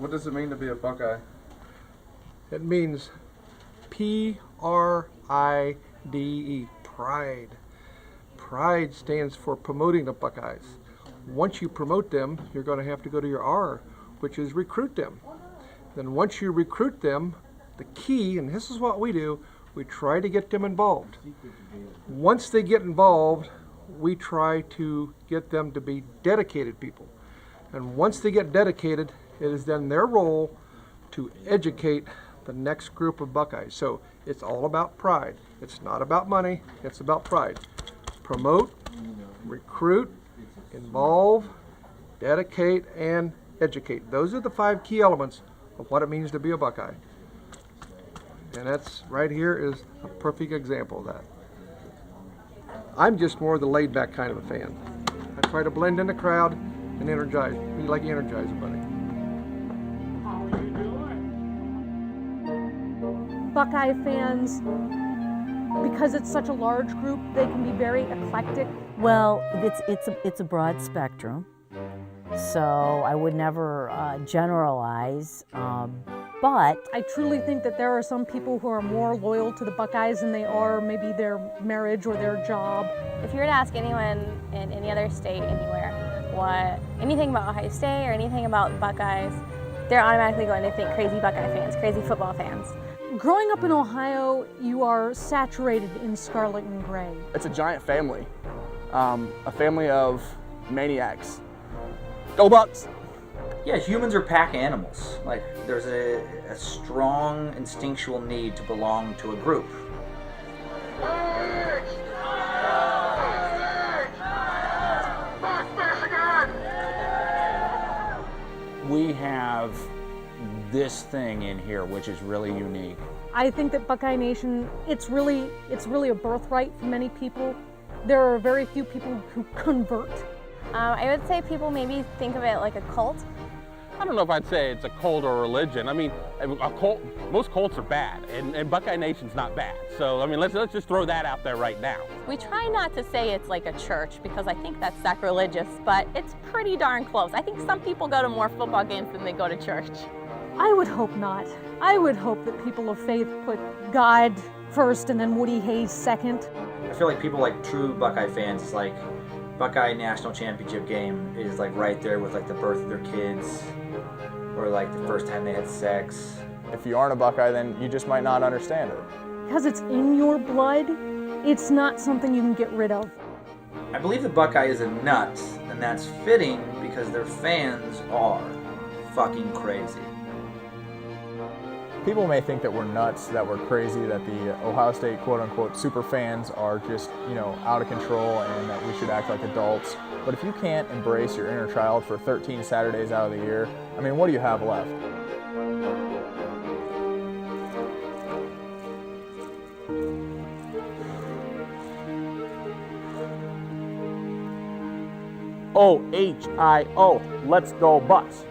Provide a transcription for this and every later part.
What does it mean to be a Buckeye? It means Pride, pride. Pride stands for promoting the Buckeyes. Once you promote them, you're going to have to go to your R, which is recruit them. Then once you recruit them, the key, and this is what we do, we try to get them involved. Once they get involved, we try to get them to be dedicated people. And once they get dedicated, it is then their role to educate the next group of Buckeyes. So it's all about pride. It's not about money, it's about pride. Promote, recruit, involve, dedicate, and educate. Those are the 5 key elements of what it means to be a Buckeye. And that's right here is a perfect example of that. I'm just more the laid back kind of a fan. I try to blend in the crowd and energize, be like Energizer Bunny. Buckeye fans, because it's such a large group, they can be very eclectic. Well, it's a broad spectrum, so I would never generalize. But I truly think that there are some people who are more loyal to the Buckeyes than they are maybe their marriage or their job. If you were to ask anyone in any other state, anywhere, anything about Ohio State or anything about the Buckeyes, they're automatically going to think crazy Buckeye fans, crazy football fans. Growing up in Ohio, you are saturated in scarlet and gray. It's a giant family, a family of maniacs. Go Bucks! Yeah, humans are pack animals. Like, there's a strong instinctual need to belong to a group. We have this thing in here which is really unique. I think that Buckeye Nation, it's really a birthright for many people. There are very few people who convert. I would say people maybe think of it like a cult. I don't know if I'd say it's a cult or a religion. I mean, a cult, most cults are bad, and Buckeye Nation's not bad. So, I mean, let's just throw that out there right now. We try not to say it's like a church because I think that's sacrilegious, but it's pretty darn close. I think some people go to more football games than they go to church. I would hope not. I would hope that people of faith put God first and then Woody Hayes second. I feel like people like true Buckeye fans, it's like Buckeye National Championship game is like right there with like the birth of their kids or like the first time they had sex. If you aren't a Buckeye, then you just might not understand it. Because it's in your blood, it's not something you can get rid of. I believe the Buckeye is a nut, and that's fitting because their fans are fucking crazy. People may think that we're nuts, that we're crazy, that the Ohio State quote-unquote super fans are just, out of control and that we should act like adults. But if you can't embrace your inner child for 13 Saturdays out of the year, I mean, what do you have left? O-H-I-O, let's go Bucks.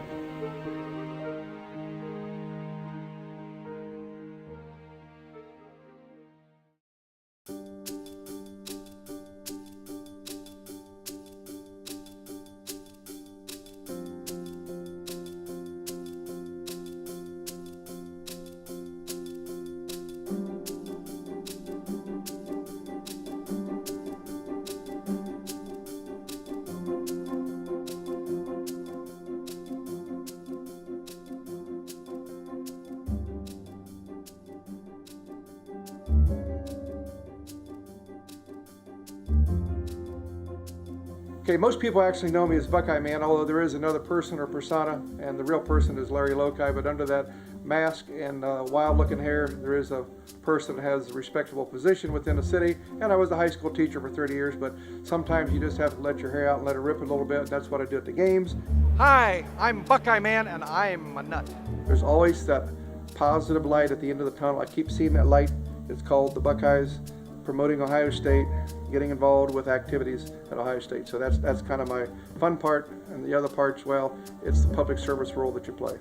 Okay, most people actually know me as Buckeye Man, although there is another person or persona, and the real person is Larry Loci, but under that mask and wild-looking hair, there is a person that has a respectable position within the city, and I was a high school teacher for 30 years, but sometimes you just have to let your hair out and let it rip a little bit. That's what I do at the games. Hi, I'm Buckeye Man, and I'm a nut. There's always that positive light at the end of the tunnel. I keep seeing that light. It's called the Buckeyes promoting Ohio State, getting involved with activities at Ohio State. So that's kind of my fun part, and the other part's, well, it's the public service role that you play.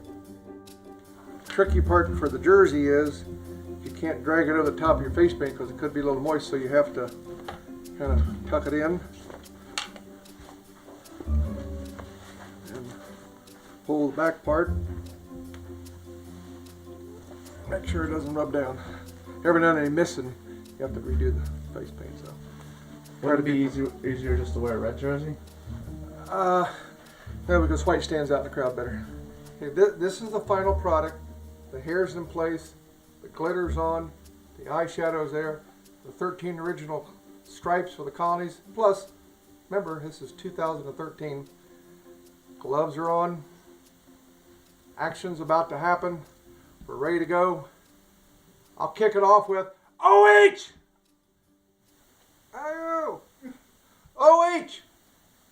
Tricky part for the jersey is you can't drag it over the top of your face paint because it could be a little moist, so you have to kind of tuck it in and pull the back part Make sure it doesn't rub down. Every now and then you miss and you have to redo the face paint. So Would it be easier just to wear a red jersey? no, because white stands out in the crowd better. Okay, this is the final product. The hair's in place, the glitter's on, the eyeshadow's there, the 13 original stripes for the colonies. Plus, remember, this is 2013. Gloves are on. Action's about to happen. We're ready to go. I'll kick it off with OH! IO! OH!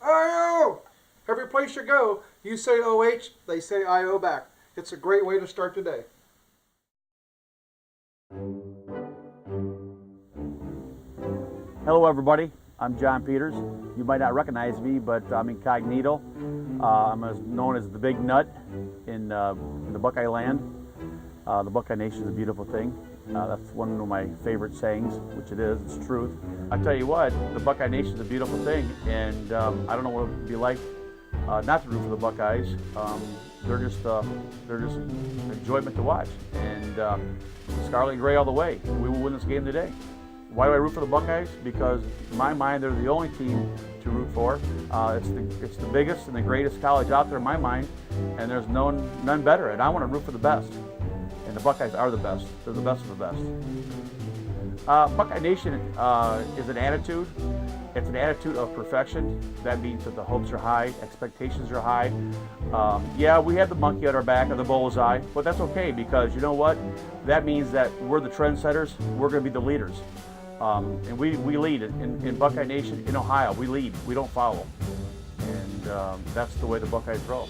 IO! Every place you go, you say OH, they say IO back. It's a great way to start the day. Hello everybody, I'm John Peters. You might not recognize me, but I'm incognito. I'm known as the Big Nut in the Buckeye land. The Buckeye Nation is a beautiful thing. That's one of my favorite sayings, which it is, it's truth. I tell you what, the Buckeye Nation is a beautiful thing, and I don't know what it would be like not to root for the Buckeyes. They're just an enjoyment to watch, and Scarlet and Gray all the way. We will win this game today. Why do I root for the Buckeyes? Because in my mind, they're the only team to root for. It's the biggest and the greatest college out there in my mind, and there's none better. And I want to root for the best. And the Buckeyes are the best. They're the best of the best. Buckeye Nation is an attitude. It's an attitude of perfection. That means that the hopes are high, expectations are high. Yeah, we have the monkey at our back, or the bullseye, but that's okay, because you know what? That means that we're the trendsetters. We're going to be the leaders. And we lead in Buckeye Nation in Ohio. We lead. We don't follow. And that's the way the Buckeyes roll.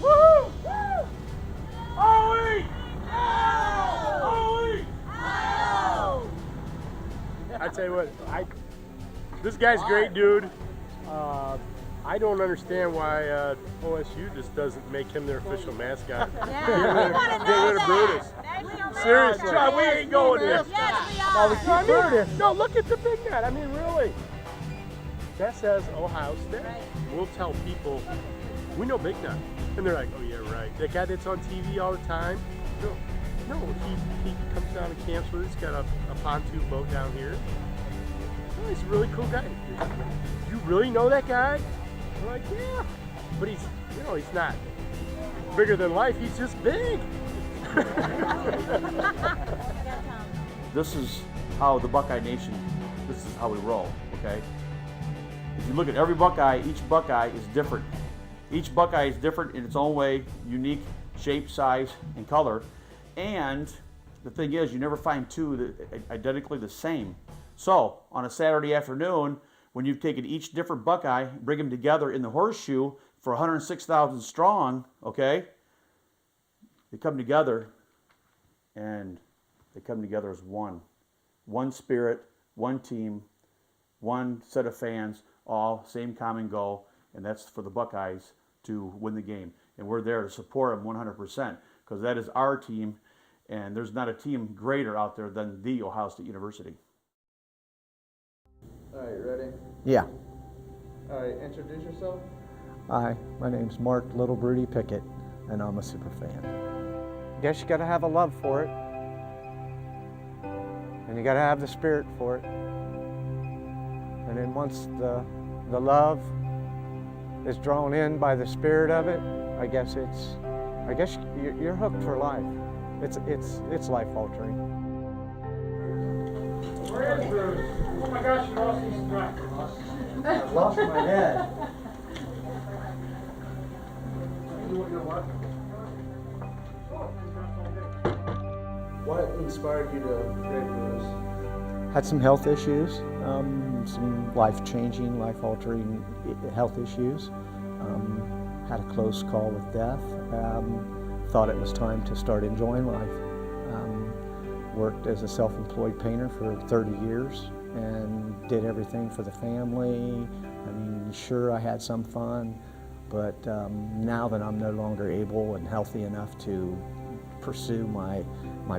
Woo! Woo! OE! OE! I tell you what, this guy's great, dude. I don't understand why OSU just doesn't make him their official mascot. Get rid of Brutus. Seriously. John, we ain't going there. No, look at the Big Nut. I mean, really. That says Ohio State. We'll tell people, we know Big Nut. And they're like, oh yeah, right. That guy that's on TV all the time. No, he comes down and camps with us. He's got a pontoon boat down here. Oh, he's a really cool guy. You really know that guy? We're like, yeah. But he's not bigger than life. He's just big. This is how the Buckeye Nation, this is how we roll, okay? If you look at every Buckeye, each Buckeye is different. Each Buckeye is different in its own way, unique shape, size, and color. And the thing is, you never find two that are identically the same. So, on a Saturday afternoon, when you've taken each different Buckeye, bring them together in the horseshoe for 106,000 strong, okay? They come together, and they come together as one. One spirit, one team, one set of fans, all same common goal, and that's for the Buckeyes to win the game. And we're there to support them 100%, because that is our team, and there's not a team greater out there than the Ohio State University. All right, ready? Yeah. All right, introduce yourself. Hi, my name's Mark Little Broody Pickett, and I'm a super fan. Guess you gotta have a love for it. And you gotta have the spirit for it. And then once the love is drawn in by the spirit of it, I guess you're hooked for life. It's life altering. Where is Brutus? Oh my gosh, you lost his strap. I lost my head. What inspired you to create Brutus? Had some health issues, some life-changing, life-altering health issues. Had a close call with death. Thought it was time to start enjoying life. Worked as a self-employed painter for 30 years and did everything for the family. I mean, sure, I had some fun, but now that I'm no longer able and healthy enough to pursue my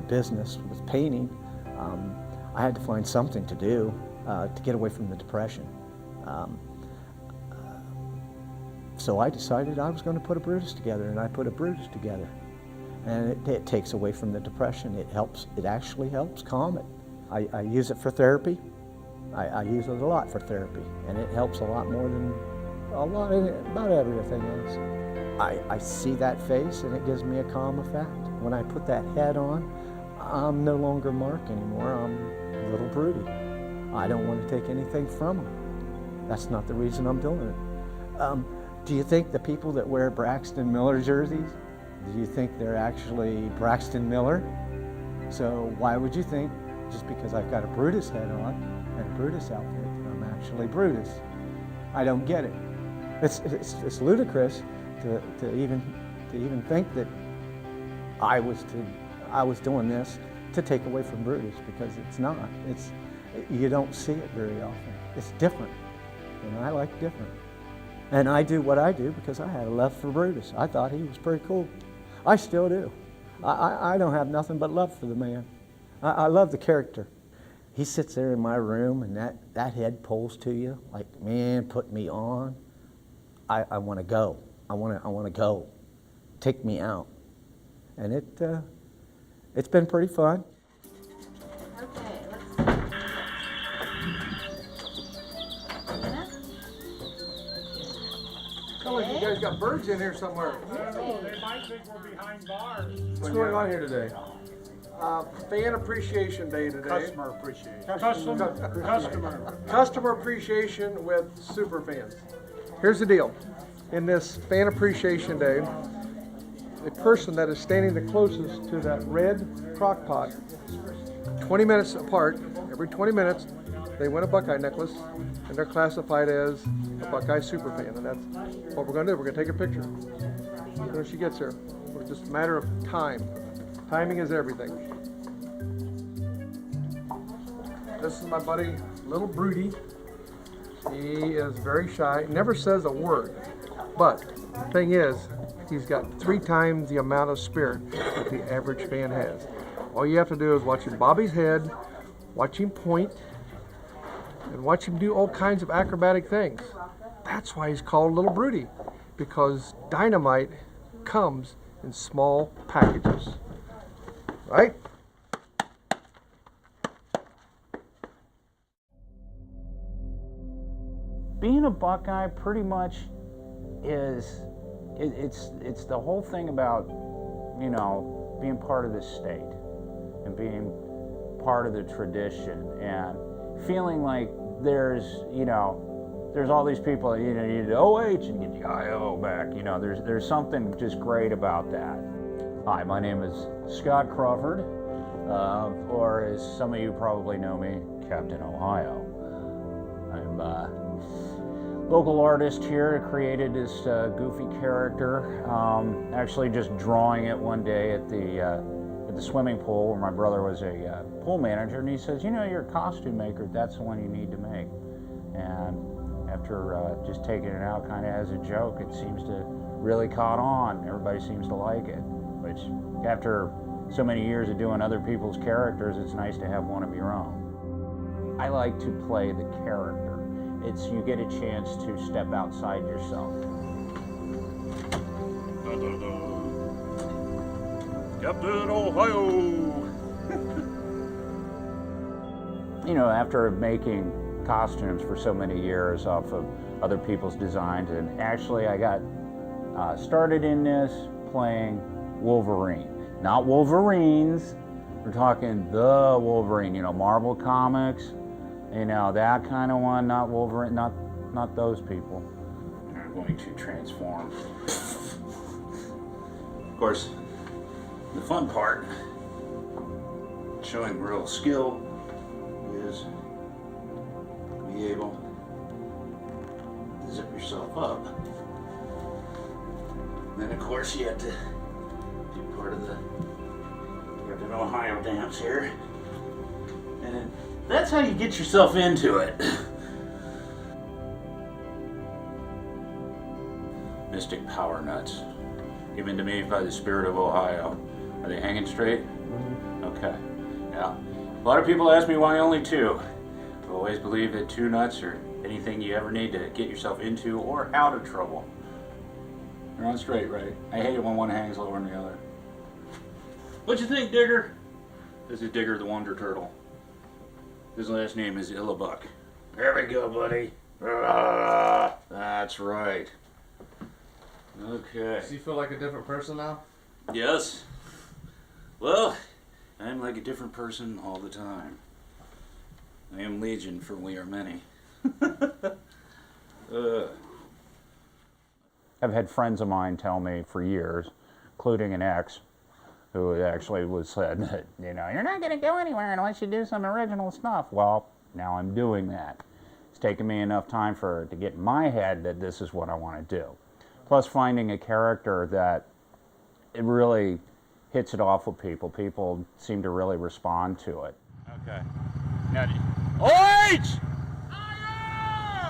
business with painting, I had to find something to do to get away from the depression. So I decided I was going to put a Brutus together, and I put a Brutus together. and it takes away from the depression. It actually helps calm it. I use it for therapy. I use it a lot for therapy, and it helps a lot more than about everything else. I see that face, and it gives me a calm effect. When I put that head on, I'm no longer Mark anymore. I'm Little Broody. I don't want to take anything from him. That's not the reason I'm doing it. Do you think the people that wear Braxton Miller jerseys, do you think they're actually Braxton Miller? So why would you think, just because I've got a Brutus head on and a Brutus outfit, that I'm actually Brutus? I don't get it. It's ludicrous to even think that I was doing this to take away from Brutus, because it's not. You don't see it very often. It's different, and I like different. And I do what I do because I had a love for Brutus. I thought he was pretty cool. I still do. I don't have nothing but love for the man. I love the character. He sits there in my room, and that head pulls to you like, man, put me on. I want to go. I want to go. Take me out. And it's been pretty fun. Sounds like you guys got birds in here somewhere. They might think we're behind bars. What's going on here today? Fan Appreciation Day today. Customer appreciation. Customer Appreciation with super fans. Here's the deal. In this Fan Appreciation Day, the person that is standing the closest to that red crock pot, 20 minutes apart, every 20 minutes, they win a Buckeye necklace, and they're classified as a Buckeye super fan. And that's what we're going to do. We're going to take a picture when she gets here. It's just a matter of time. Timing is everything. This is my buddy, Little Broody. He is very shy, never says a word. But the thing is, he's got 3 times the amount of spirit that the average fan has. All you have to do is watch him bob his head, watch him point, and watch him do all kinds of acrobatic things. That's why he's called Little Broody, because dynamite comes in small packages. Right? Being a Buckeye pretty much is, it's the whole thing about, you know, being part of this state and being part of the tradition and feeling like there's, you know, there's all these people that, you know, you need OH and get the IO back. You know, there's something just great about that. Hi, my name is Scott Crawford, or as some of you probably know me, Captain Ohio. I'm local artist here, created this goofy character, actually just drawing it one day at the swimming pool where my brother was a pool manager, and he says, you know, you're a costume maker, that's the one you need to make. And after just taking it out kind of as a joke, it seems to really caught on. Everybody seems to like it, which after so many years of doing other people's characters, it's nice to have one of your own. I like to play the character. It's, you get a chance to step outside yourself. Captain Ohio! You know, after making costumes for so many years off of other people's designs, and actually I got started in this playing Wolverine. Not Wolverines, we're talking the Wolverine, you know, Marvel Comics, you know, that kind of one, not Wolverine, not those people. I'm going to transform. Of course, the fun part, showing real skill, is to be able to zip yourself up. And then of course you have to do part of the Captain Ohio dance here. And that's how you get yourself into it. Mystic power nuts, given to me by the spirit of Ohio. Are they hanging straight? Okay. Yeah. A lot of people ask me why only 2. I've always believed that 2 nuts are anything you ever need to get yourself into or out of trouble. They're on straight, right? I hate it when one hangs lower than the other. What'd you think, Digger? This is Digger the Wonder Turtle. His last name is Illabuck. There we go, buddy. That's right. Okay. Do you feel like a different person now? Yes. Well, I'm like a different person all the time. I am legion, for we are many. I've had friends of mine tell me for years, including an ex, who actually was said that, you know, you're not going to go anywhere unless you do some original stuff. Well, now I'm doing that. It's taken me enough time to get in my head that this is what I want to do. Plus finding a character that it really hits it off with people. People seem to really respond to it. Okay. Now, OH!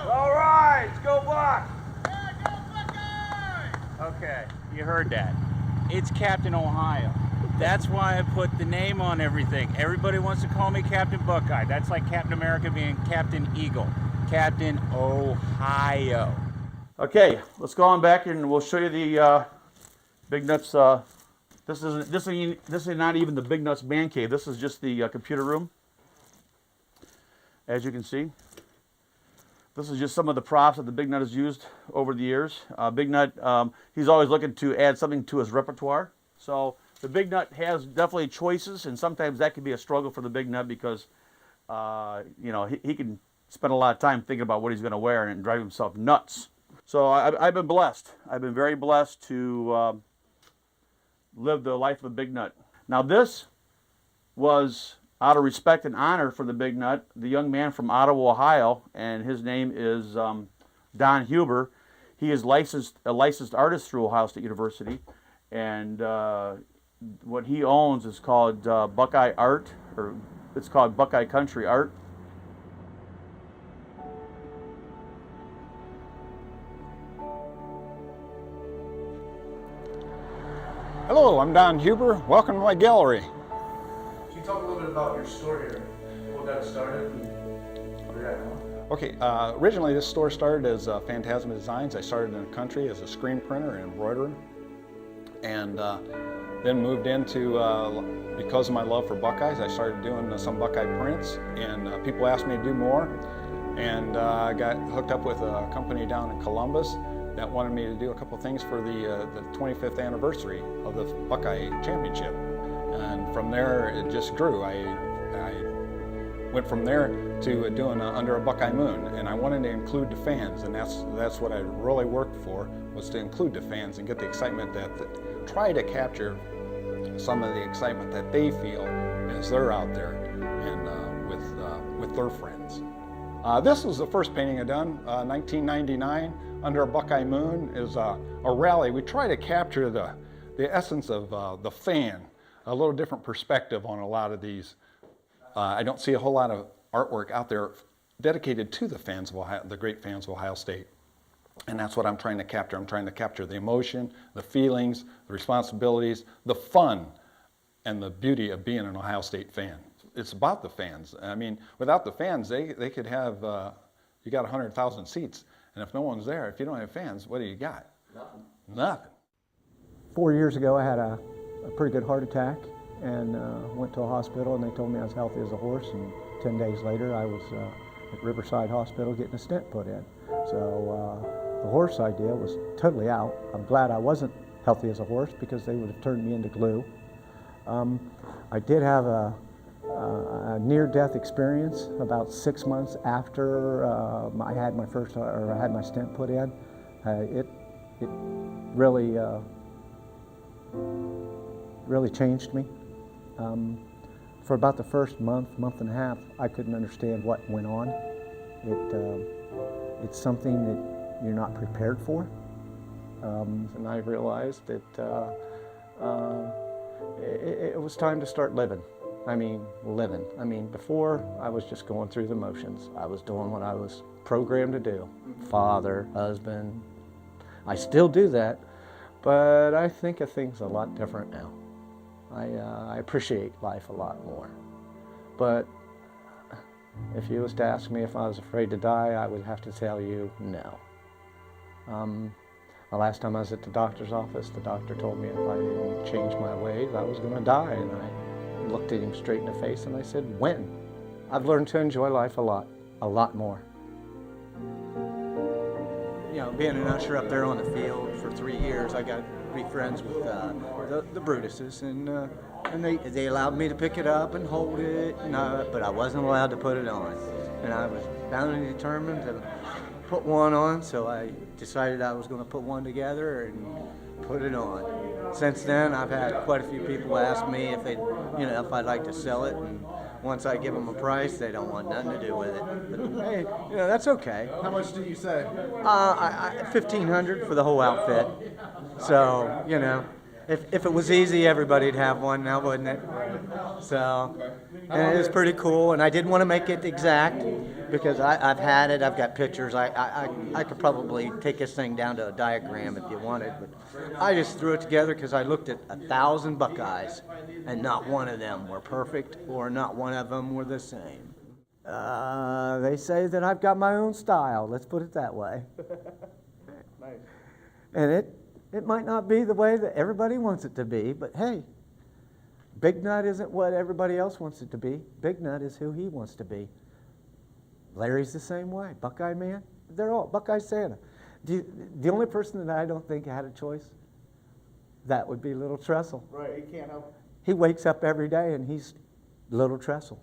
All right, let's go Buck! Okay, you heard that. It's Captain Ohio. That's why I put the name on everything. Everybody wants to call me Captain Buckeye. That's like Captain America being Captain Eagle. Captain Ohio. Okay, let's go on back and we'll show you the Big Nuts. This is not even the Big Nuts man cave. This is just the computer room. As you can see, this is just some of the props that the Big Nut has used over the years. Big Nut, he's always looking to add something to his repertoire. So the Big Nut has definitely choices, and sometimes that can be a struggle for the Big Nut because, you know, he can spend a lot of time thinking about what he's going to wear and drive himself nuts. So I've been blessed. I've been very blessed to live the life of a Big Nut. Now this was out of respect and honor for the Big Nut, the young man from Ottawa, Ohio, and his name is Don Huber. He is a licensed artist through Ohio State University, and what he owns is called Buckeye Art, or it's called Buckeye Country Art. Hello, I'm Don Huber. Welcome to my gallery. Can you talk a little bit about your store here? What got it started and where you're at now? Okay, originally this store started as Phantasma Designs. I started in the country as a screen printer and embroiderer, and then moved into, because of my love for Buckeyes, I started doing some Buckeye prints, and people asked me to do more, and I got hooked up with a company down in Columbus that wanted me to do a couple things for the 25th anniversary of the Buckeye Championship. And from there, it just grew. I went from there to doing Under a Buckeye Moon, and I wanted to include the fans, and that's what I really worked for, was to include the fans and get the excitement try to capture some of the excitement that they feel as they're out there and with their friends. This was the first painting I done, 1999. Under a Buckeye Moon is a rally. We try to capture the essence of the fan, a little different perspective on a lot of these. I don't see a whole lot of artwork out there dedicated to the fans of Ohio, the great fans of Ohio State. And that's what I'm trying to capture. I'm trying to capture the emotion, the feelings, the responsibilities, the fun, and the beauty of being an Ohio State fan. It's about the fans. I mean, without the fans, they could have, you got 100,000 seats. And if no one's there, if you don't have fans, what do you got? Nothing. Nothing. 4 years ago, I had a pretty good heart attack and went to a hospital, and they told me I was healthy as a horse, and 10 days later I was at Riverside Hospital getting a stent put in. So the horse idea was totally out. I'm glad I wasn't healthy as a horse because they would have turned me into glue. I did have a near-death experience about 6 months after I had my stent put in. It really really changed me. For about the first month and a half, I couldn't understand what went on. It's something that you're not prepared for, and I realized that it was time to start living. I mean, living. I mean, before, I was just going through the motions. I was doing what I was programmed to do. Father, husband. I still do that, but I think of things a lot different now. I appreciate life a lot more. But if you was to ask me if I was afraid to die, I would have to tell you no. The last time I was at the doctor's office, the doctor told me if I didn't change my ways, I was going to die. And I looked at him straight in the face and I said, when? I've learned to enjoy life a lot more. You know, being an usher up there on the field for 3 years, I got to be friends with the Brutuses, and they allowed me to pick it up and hold it, but I wasn't allowed to put it on. And I was bound and determined to put one on, so I decided I was going to put one together and put it on. Since then, I've had quite a few people ask me if they, if I'd like to sell it, and once I give them a price, they don't want nothing to do with it. But hey, that's okay. How much do you say? $1,500 for the whole outfit. So, if it was easy, everybody'd have one now, wouldn't it? So, and it was pretty cool, and I did want to make it exact because I've had it, I've got pictures. I could probably take this thing down to a diagram if you wanted, but I just threw it together because I looked at 1,000 Buckeyes, and not one of them were perfect, or not one of them were the same. They say that I've got my own style, let's put it that way. Nice. And it might not be the way that everybody wants it to be, but hey, Big Nut isn't what everybody else wants it to be. Big Nut is who he wants to be. Larry's the same way. Buckeye Man, they're all Buckeye Santa. The only person that I don't think had a choice, that would be Little Trestle. Right, he can't help it. He wakes up every day and he's Little Trestle.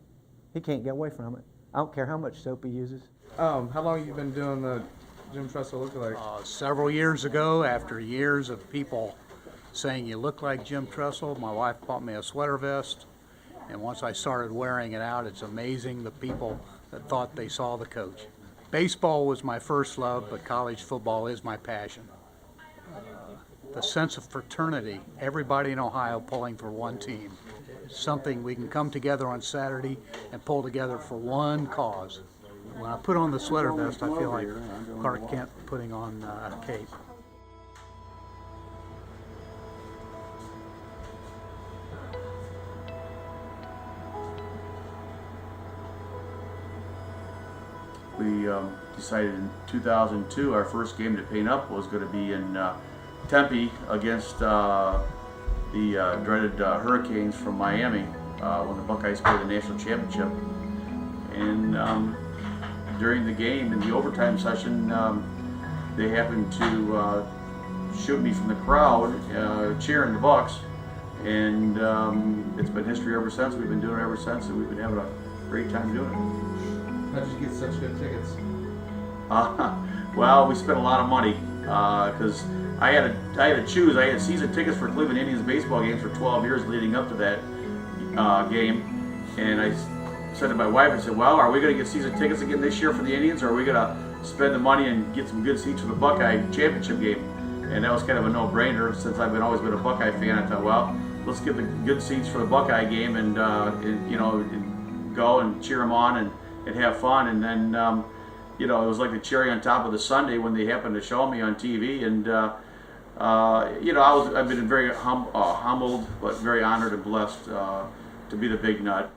He can't get away from it. I don't care how much soap he uses. How long have you been doing the Jim Trestle lookalike? Several years ago, after years of people saying you look like Jim Trestle, my wife bought me a sweater vest, and once I started wearing it out, it's amazing the people that thought they saw the coach. Baseball was my first love, but college football is my passion. The sense of fraternity, everybody in Ohio pulling for one team. It's something we can come together on Saturday and pull together for one cause. When I put on the sweater vest, I feel like Clark Kent putting on a cape. We decided in 2002 our first game to paint up was going to be in Tempe against the dreaded Hurricanes from Miami when the Buckeyes played the national championship. And during the game, in the overtime session, they happened to shoot me from the crowd cheering the Bucks. And it's been history ever since. We've been doing it ever since, and we've been having a great time doing it. How'd you get such good tickets? Well, we spent a lot of money because I had to choose. I had season tickets for Cleveland Indians baseball games for 12 years leading up to that game, and I said to my wife, I said, well, are we going to get season tickets again this year for the Indians, or are we going to spend the money and get some good seats for the Buckeye championship game? And that was kind of a no-brainer. Since I've always been a Buckeye fan, I thought, well, let's get the good seats for the Buckeye game and go and cheer them on and have fun. And then it was like the cherry on top of the sundae when they happened to show me on TV. And I've been very humbled, but very honored and blessed to be the Big Nut.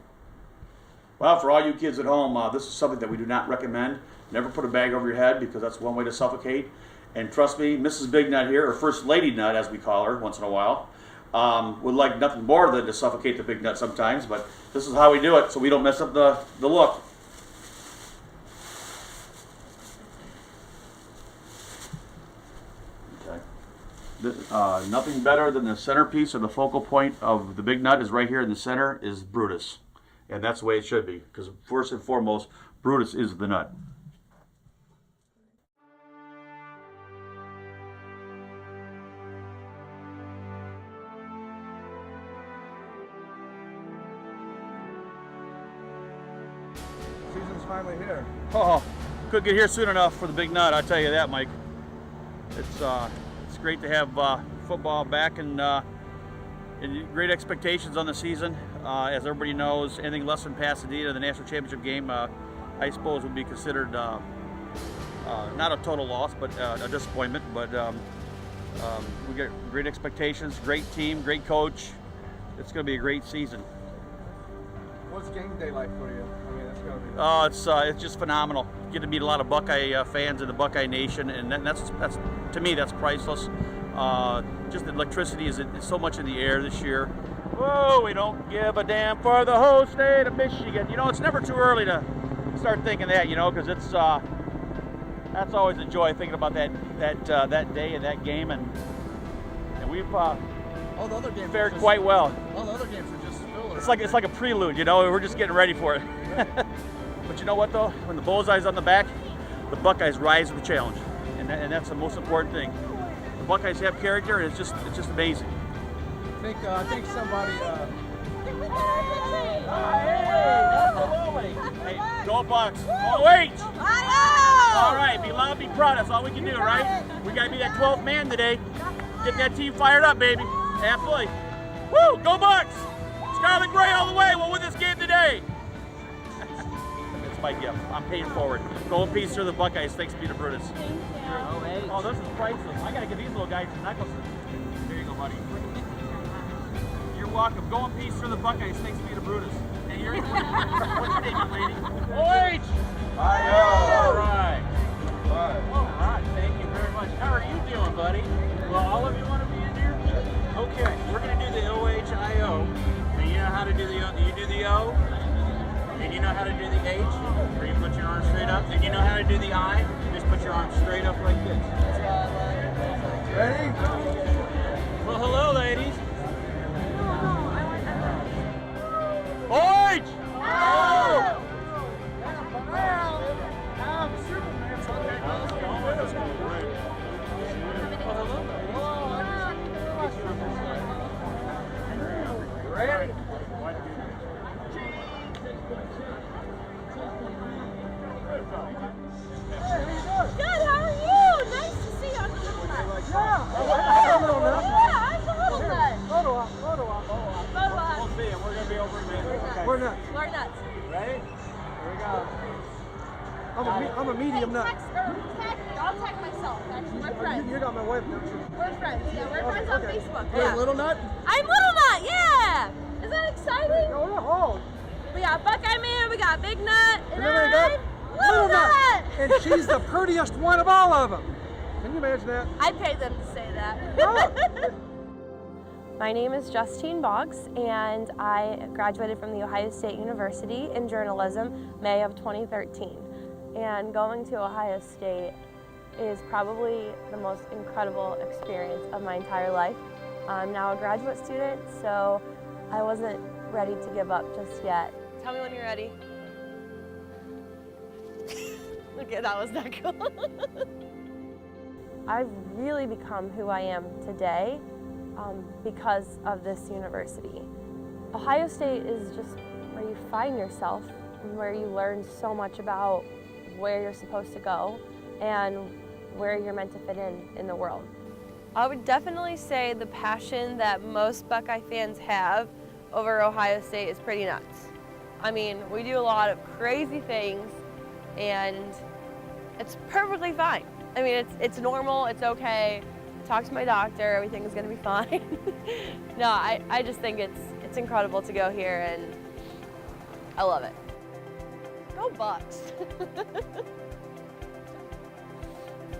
Well, for all you kids at home, this is something that we do not recommend. Never put a bag over your head, because that's one way to suffocate. And trust me, Mrs. Big Nut here, or First Lady Nut as we call her once in a while, would like nothing more than to suffocate the Big Nut sometimes, but this is how we do it so we don't mess up the look. Okay. Nothing better than the centerpiece or the focal point of the Big Nut is right here in the center is Brutus. And that's the way it should be, because first and foremost, Brutus is the nut. Season's finally here. Oh, couldn't get here soon enough for the Big Nut, I tell you that, Mike. It's great to have football back and great expectations on the season. As everybody knows, anything less than Pasadena, the national championship game, I suppose would be considered not a total loss, but a disappointment. But we got great expectations, great team, great coach. It's going to be a great season. What's game day like for you? I mean, that's got to be. It's just phenomenal. Get to meet a lot of Buckeye fans in the Buckeye Nation, and that's to me, that's priceless. Just the electricity is so much in the air this year. Whoa, we don't give a damn for the whole state of Michigan. You know, it's never too early to start thinking that, you know, because it's that's always a joy thinking about that day and that game, and we've all the other games fared quite well. All the other games are just filler. It's like a prelude, you know. We're just getting ready for it. But you know what, though? When the bullseye's on the back, the Buckeyes rise to the challenge, and that's the most important thing. The Buckeyes have character, and it's just amazing. I think somebody. Hey, go Bucks! OH! All right, be loud, be proud. That's all we can do, right? We gotta be that 12th man today. Get that team fired up, baby. Absolutely. Woo! Go Bucks! Scarlet Gray all the way. We'll win this game today. That's my gift. I'm paying forward. Go in peace to the Buckeyes. Thanks be to Brutus. Oh, this is priceless. I gotta give these little guys some necklaces. There you go, buddy. You're welcome. Go in peace to the Buckeyes. Thanks be to Brutus. And you're what's your name, young lady? OH! All right. All right. Thank you very much. How are you doing, buddy? Well, all of you want to be in here? Okay. We're gonna do the OHIO. Do you know how to do the O? Do you do the O? And you know how to do the H? Where you put your arms straight up. And you know how to do the I? Just put your arms straight up like this. Ready? Well, hello, ladies. OH! Oh! Ready? Good, how are you? Nice to see you. I'm a little nut. Yeah, I'm a little nut. Photo op. We'll see him. We're going to be over in a minute. We're nuts. We're nuts. Ready? Here we go. I'm a medium nut. I'll tag myself, actually. We're friends. You got my wife, don't you? We're friends. Yeah, we're friends on Facebook. You're Yeah. a little nut? I'm Little Nut, yeah. Isn't that exciting? Oh. We got Buckeye Man, we got Big Nut, and then we got Little Nut. And she's the prettiest one of all of them. Can you imagine that? I'd pay them to say that. My name is Justine Boggs, and I graduated from The Ohio State University in journalism May of 2013. And going to Ohio State is probably the most incredible experience of my entire life. I'm now a graduate student, so I wasn't ready to give up just yet. Tell me when you're ready. Okay, that was not cool. I've really become who I am today because of this university. Ohio State is just where you find yourself, and where you learn so much about where you're supposed to go and where you're meant to fit in the world. I would definitely say the passion that most Buckeye fans have over Ohio State is pretty nuts. I mean, we do a lot of crazy things, and it's perfectly fine. I mean, it's normal, it's okay. Talk to my doctor, everything's gonna be fine. No, I just think it's incredible to go here, and I love it. Go Bucks.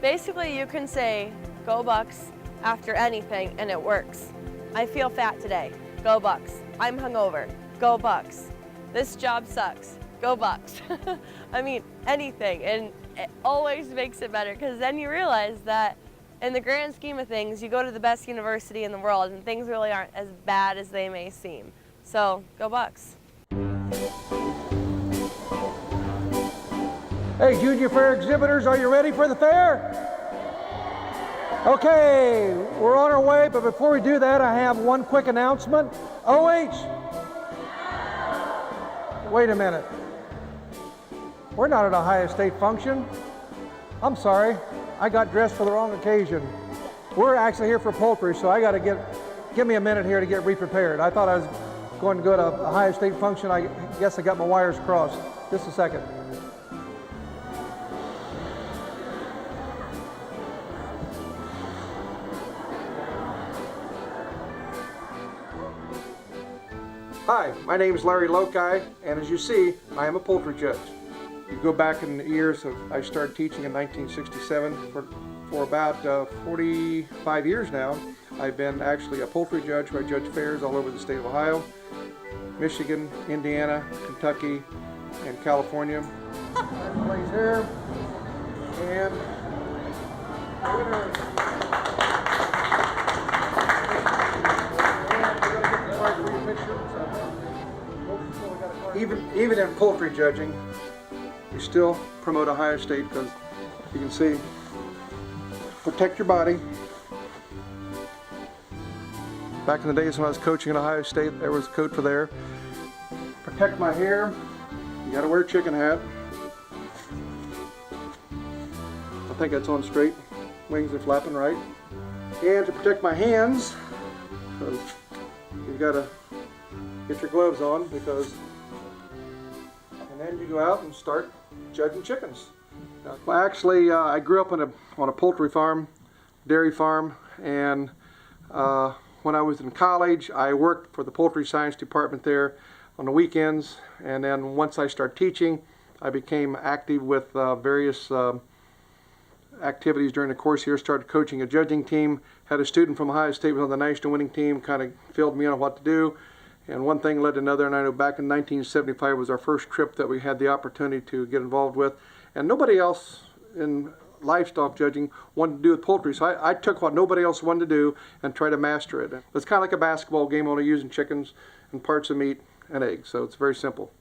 Basically, you can say, go Bucks after anything, and it works. I feel fat today. Go Bucks. I'm hungover. Go Bucks. This job sucks. Go Bucks. I mean, anything, and it always makes it better, because then you realize that in the grand scheme of things, you go to the best university in the world, and things really aren't as bad as they may seem. So, go Bucks. Hey, Junior Fair exhibitors, are you ready for the fair? Okay, we're on our way, but before we do that, I have one quick announcement. OH! Wait a minute. We're not at an Ohio State function. I'm sorry, I got dressed for the wrong occasion. We're actually here for poultry, so I gotta give me a minute here to get re-prepared. I thought I was going to go to a Ohio State function. I guess I got my wires crossed. Just a second. Hi, my name is Larry Loci, and as you see, I am a poultry judge. You go back in the years of, I started teaching in 1967 for for about 45 years now. I've been actually a poultry judge where I judge fairs all over the state of Ohio, Michigan, Indiana, Kentucky, and California. Plays here, and even in poultry judging, you still promote Ohio State because you can see, protect your body. Back in the days when I was coaching at Ohio State, there was a code for there. Protect my hair, you gotta wear a chicken hat. I think that's on straight, wings are flapping right. And to protect my hands, because you've gotta get your gloves on because, and then you go out and start judging chickens. Well, actually, I grew up on a poultry farm, dairy farm, and when I was in college, I worked for the poultry science department there on the weekends, and then once I started teaching, I became active with various activities during the course here. Started coaching a judging team, had a student from Ohio State was on the national winning team, kind of filled me in on what to do, and one thing led to another, and I know back in 1975 was our first trip that we had the opportunity to get involved with, and nobody else in livestock judging wanted to do with poultry, so I took what nobody else wanted to do and tried to master it. It's kind of like a basketball game, only using chickens and parts of meat and eggs, so it's very simple.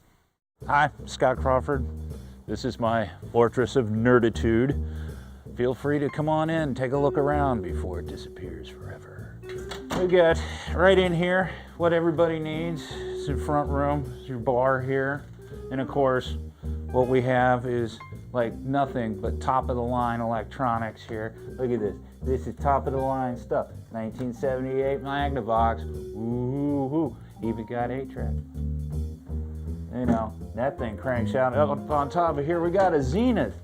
Hi, Scott Crawford. This is my fortress of nerditude. Feel free to come on in, take a look around before it disappears forever. We got right in here what everybody needs. It's the front room, it's your bar here, and of course what we have is like nothing but top of the line electronics here. Look at this. This is top of the line stuff. 1978 Magnavox. Ooh, even got 8-track. You know, that thing cranks out. Up on top of here we got a Zenith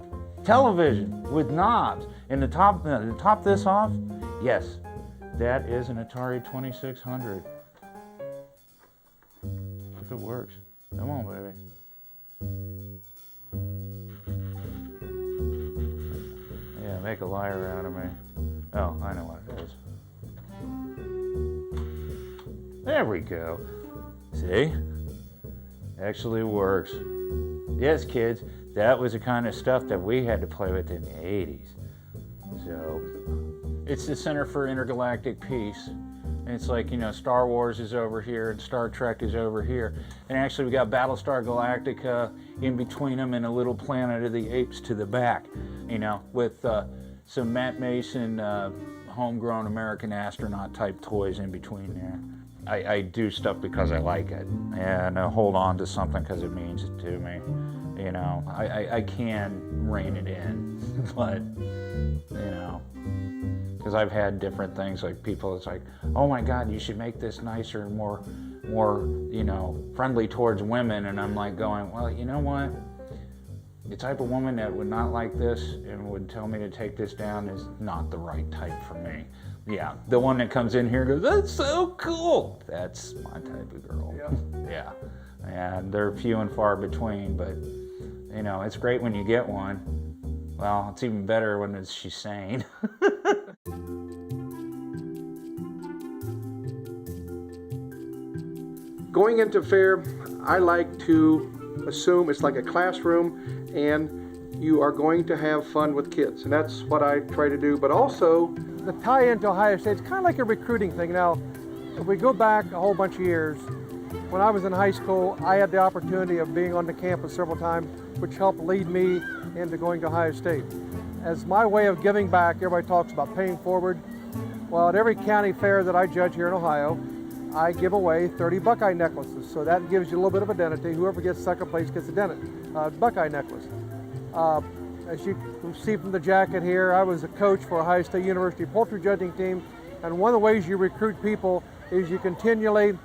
television with knobs. And to top this off, yes, that is an Atari 2600. If it works. Come on, baby. Yeah, make a liar out of me. Oh, I know what it is. There we go. See? Actually works. Yes, kids, that was the kind of stuff that we had to play with in the 80s. So, it's the Center for Intergalactic Peace. And it's like, you know, Star Wars is over here and Star Trek is over here. And actually we got Battlestar Galactica in between them and a little Planet of the Apes to the back, you know, with some Matt Mason homegrown American astronaut type toys in between there. I do stuff because I like it, and I hold on to something because it means it to me. You know, I can rein it in, but, you know, because I've had different things, like people, it's like, oh my God, you should make this nicer and more, you know, friendly towards women, and I'm like going, well, you know what? The type of woman that would not like this and would tell me to take this down is not the right type for me. Yeah, the one that comes in here and goes, that's so cool. That's my type of girl. Yeah. And they're few and far between, but, you know, it's great when you get one. Well, it's even better when she's sane. Going into fair, I like to assume it's like a classroom and you are going to have fun with kids, and that's what I try to do. But also, the tie-in to Ohio State, it's kind of like a recruiting thing. Now, if we go back a whole bunch of years, when I was in high school, I had the opportunity of being on the campus several times, which helped lead me into going to Ohio State. As my way of giving back, everybody talks about paying forward. Well, at every county fair that I judge here in Ohio, I give away 30 Buckeye necklaces. So that gives you a little bit of identity. Whoever gets second place gets a Buckeye necklace. As you can see from the jacket here, I was a coach for Ohio State University poultry judging team. And one of the ways you recruit people is you continually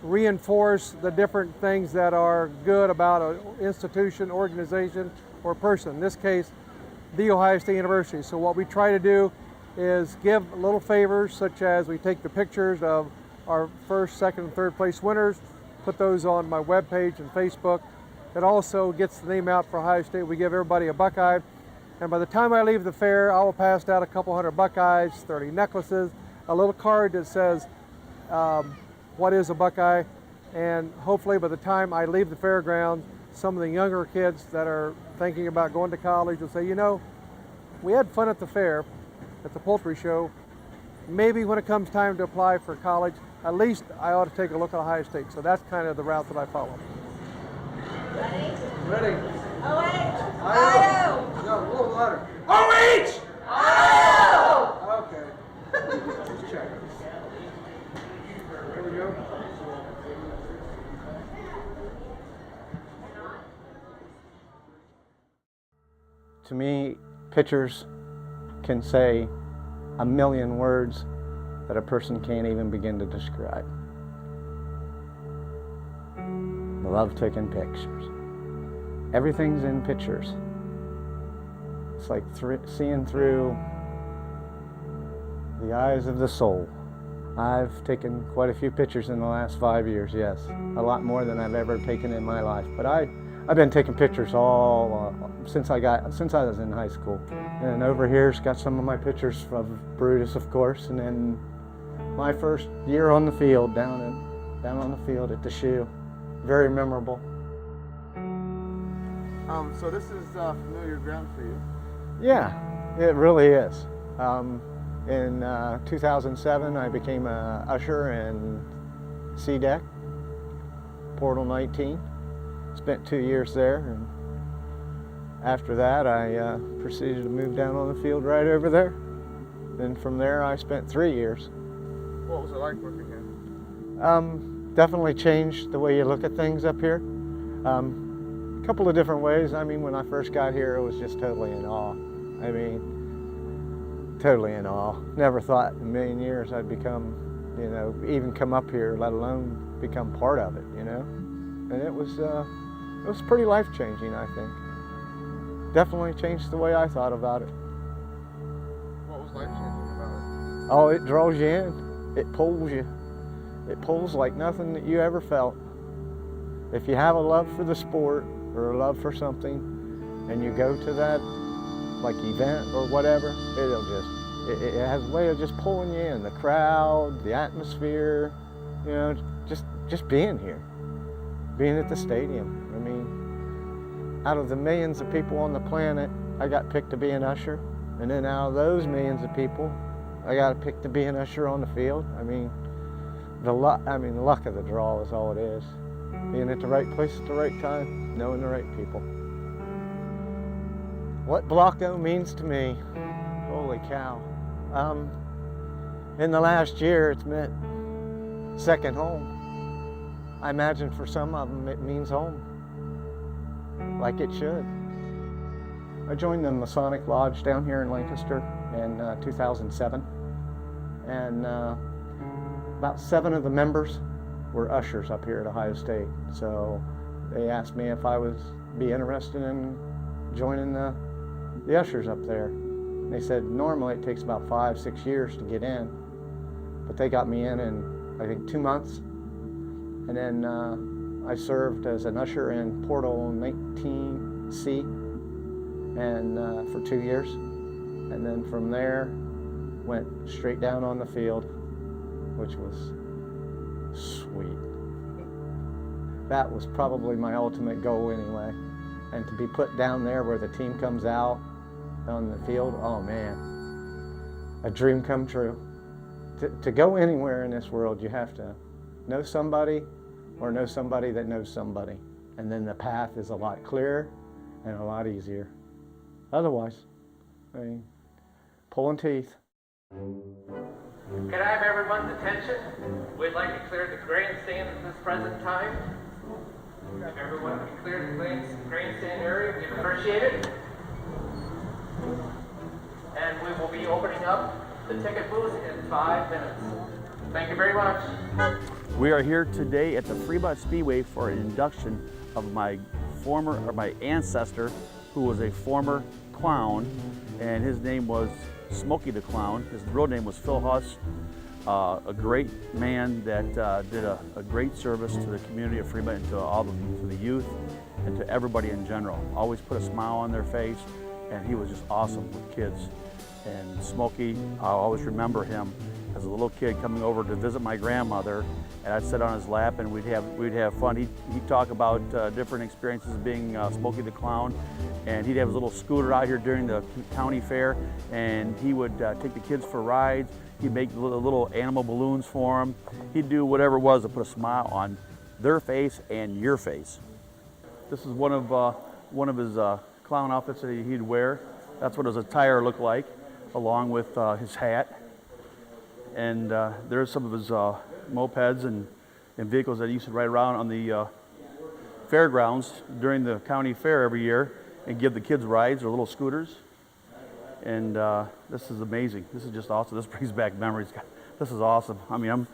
reinforce the different things that are good about an institution, organization, or person. In this case, the Ohio State University. So what we try to do is give little favors, such as we take the pictures of our first, second, and third place winners, put those on my webpage and Facebook. It also gets the name out for Ohio State. We give everybody a Buckeye. And by the time I leave the fair, I will pass out a couple hundred Buckeyes, 30 necklaces, a little card that says, what is a Buckeye? And hopefully by the time I leave the fairgrounds, some of the younger kids that are thinking about going to college will say, you know, we had fun at the fair, at the poultry show. Maybe when it comes time to apply for college, at least I ought to take a look at Ohio State. So that's kind of the route that I follow. Ready? O-H! No, a little louder. O-H! O! Okay. Just check. There we go. To me, pictures can say a million words that a person can't even begin to describe. I love taking pictures. Everything's in pictures. It's like seeing through the eyes of the soul. I've taken quite a few pictures in the last 5 years, yes. A lot more than I've ever taken in my life. But I've been taking pictures all since I was in high school. And over here's got some of my pictures of Brutus, of course, and then my first year on the field, down on the field at the shoe. Very memorable. So this is familiar ground for you. Yeah, it really is. In 2007, I became an usher in C-Deck, Portal 19. Spent 2 years there, and after that, I proceeded to move down on the field right over there. Then from there, I spent 3 years. What was it like working here? Definitely changed the way you look at things up here. A couple of different ways. I mean, when I first got here, it was just totally in awe. I mean, totally in awe. Never thought in a million years I'd become, you know, even come up here, let alone become part of it, you know? And it was pretty life-changing, I think. Definitely changed the way I thought about it. What was life-changing about it? Oh, it draws you in. It pulls you. It pulls like nothing that you ever felt. If you have a love for the sport or a love for something, and you go to that like event or whatever, it has a way of just pulling you in. The crowd, the atmosphere, you know, just being here, being at the stadium. I mean, out of the millions of people on the planet, I got picked to be an usher, and then out of those millions of people, I got picked to be an usher on the field. I mean, the luck of the draw is all it is. Being at the right place at the right time, knowing the right people. What Blocko means to me, holy cow. In the last year, it's meant second home. I imagine for some of them, it means home, like it should. I joined the Masonic Lodge down here in Lancaster in 2007, and about 7 of the members were ushers up here at Ohio State. So they asked me if I would be interested in joining the ushers up there. They said normally it takes about 5-6 years to get in, but they got me in I think 2 months. And then I served as an usher in Portal 19C and for 2 years. And then from there went straight down on the field, which was sweet. That was probably my ultimate goal anyway. And to be put down there where the team comes out on the field, oh man, a dream come true. To go anywhere in this world, you have to know somebody or know somebody that knows somebody. And then the path is a lot clearer and a lot easier. Otherwise, I mean, pulling teeth. Can I have everyone's attention? We'd like to clear the grandstand at this present time. If everyone can clear the grandstand area, we'd appreciate it. And we will be opening up the ticket booth in 5 minutes. Thank you very much. We are here today at the Fremont Speedway for an induction of my ancestor, who was a former clown, and his name was Smokey the Clown. His real name was Phil Huss, a great man that did a great service to the community of Fremont and to the youth and to everybody in general. Always put a smile on their face, and he was just awesome with kids. And Smokey, I'll always remember him as a little kid coming over to visit my grandmother, and I'd sit on his lap and we'd have fun. He'd talk about different experiences of being Smokey the Clown, and he'd have his little scooter out here during the county fair, and he would take the kids for rides. He'd make little animal balloons for them. He'd do whatever it was to put a smile on their face and your face. This is one of his clown outfits that he'd wear. That's what his attire looked like, along with his hat. And there's some of his mopeds and vehicles that he used to ride around on the fairgrounds during the county fair every year and give the kids rides or little scooters. And this is amazing. This is just awesome. This brings back memories. This is awesome. I mean,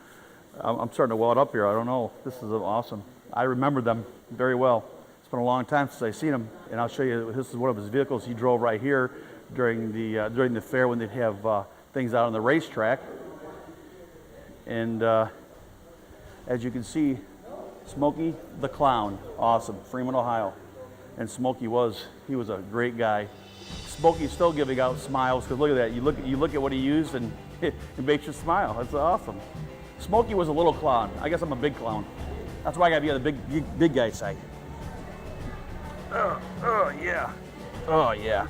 I'm starting to well it up here. I don't know. This is awesome. I remember them very well. It's been a long time since I've seen him, and I'll show you. This is one of his vehicles he drove right here during the fair when they'd have things out on the racetrack. And as you can see, Smokey the Clown, awesome, Freeman, Ohio. And Smokey was a great guy. Smokey's still giving out smiles, because look at that. You look at what he used and it makes you smile. That's awesome. Smokey was a little clown. I guess I'm a big clown. That's why I gotta be on the big guy side. Oh yeah. Oh yeah.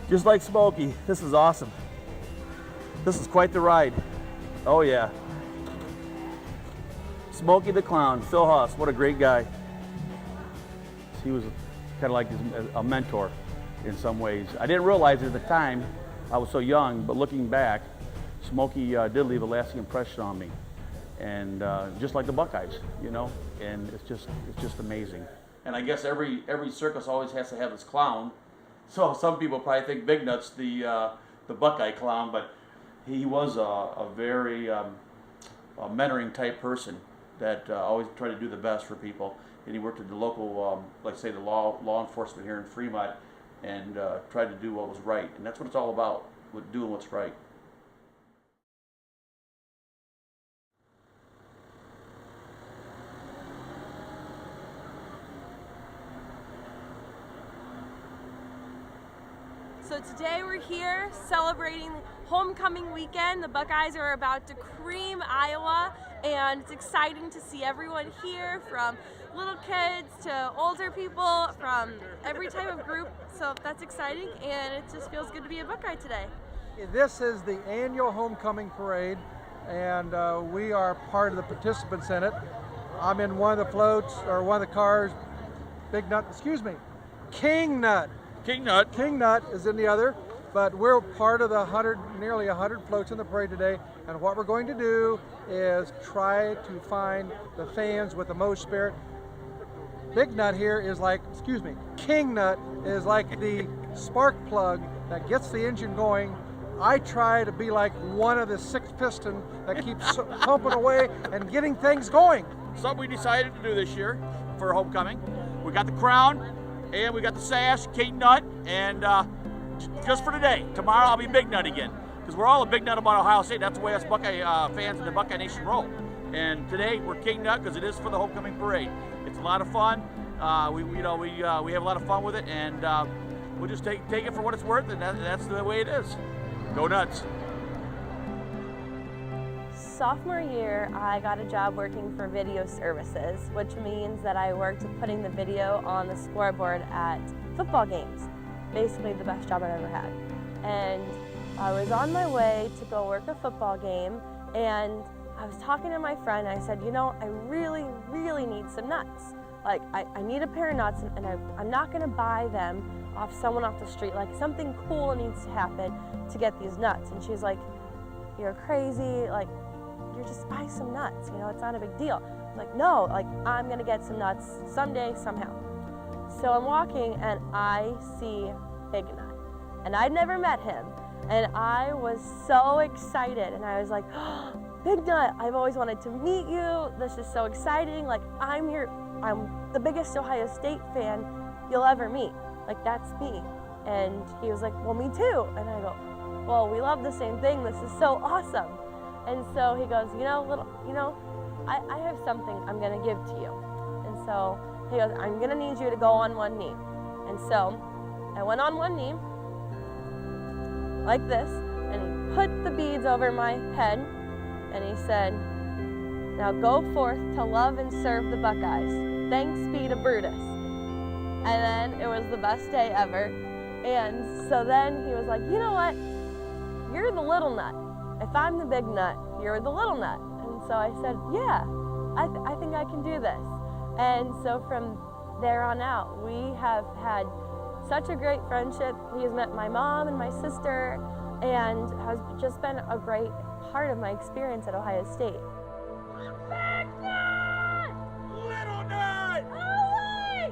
Just like Smokey, this is awesome. This is quite the ride. Oh yeah. Smokey the Clown, Phil Huss, what a great guy. He was kind of like a mentor in some ways. I didn't realize it at the time, I was so young, but looking back, Smokey did leave a lasting impression on me. And just like the Buckeyes, you know, and it's just amazing. And I guess every circus always has to have its clown. So some people probably think Big Nut's the Buckeye clown, but he was a very mentoring type person that always tried to do the best for people. And he worked at the local, like say the law enforcement here in Fremont, and tried to do what was right. And that's what it's all about, with doing what's right. So today we're here celebrating homecoming weekend. The Buckeyes are about to cream Iowa, and it's exciting to see everyone here, from little kids to older people, from every type of group. So that's exciting, and it just feels good to be a Buckeye today. This is the annual homecoming parade, and we are part of the participants in it. I'm in one of the floats, or one of the cars. Big Nut, excuse me, King Nut. King Nut. King Nut is in the other, but we're part of the nearly 100 floats in the parade today, and what we're going to do is try to find the fans with the most spirit. Big Nut here is like, excuse me, King Nut is like the spark plug that gets the engine going. I try to be like one of the 6 piston that keeps pumping away and getting things going. Something we decided to do this year for homecoming. We got the crown, and we got the sash, King Nut, and just for today. Tomorrow I'll be Big Nut again, because we're all a big nut about Ohio State. That's the way us Buckeye fans in the Buckeye Nation roll. And today we're King Nut because it is for the homecoming parade. It's a lot of fun. We have a lot of fun with it, and we'll just take it for what it's worth, and that's the way it is. Go Nuts. Sophomore year, I got a job working for video services, which means that I worked putting the video on the scoreboard at football games. Basically the best job I've ever had. And I was on my way to go work a football game, and I was talking to my friend, and I said, you know, I really, really need some nuts. Like, I need a pair of nuts, and I'm not gonna buy them off someone off the street. Like, something cool needs to happen to get these nuts. And she's like, you're crazy, like, you're just buy some nuts, you know, it's not a big deal. I'm like, no, like, I'm gonna get some nuts someday, somehow. So I'm walking and I see Big Nut, and I'd never met him, and I was so excited, and I was like, oh, Big Nut, I've always wanted to meet you. This is so exciting. Like, I'm the biggest Ohio State fan you'll ever meet. Like, that's me. And he was like, well, me too. And I go, well, we love the same thing. This is so awesome. And so he goes, you know, I have something I'm going to give to you. And so he goes, I'm going to need you to go on one knee. And so I went on one knee, like this, and he put the beads over my head, and he said, now go forth to love and serve the Buckeyes. Thanks be to Brutus. And then it was the best day ever. And so then he was like, you know what? You're the little nut. If I'm the big nut, you're the little nut. And so I said, yeah, I think I can do this. And so from there on out, we have had such a great friendship. He has met my mom and my sister and has just been a great part of my experience at Ohio State. Big nut! Little nut!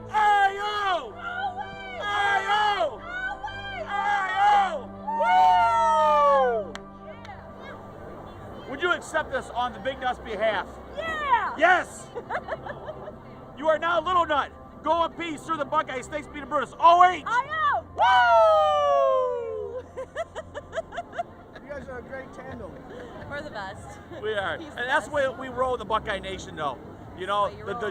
Ayo! Ayo! Ayo! Woo! Would you accept this on the Big Nut's behalf? Yeah! Yes! You are now Little Nut. Go in peace through the Buckeyes. Thanks be to Brutus. OH! Ayo! Woo! You guys are a great tandem. We're the best. We are. He's And the that's best. the way we roll in the Buckeye Nation, though. You know, the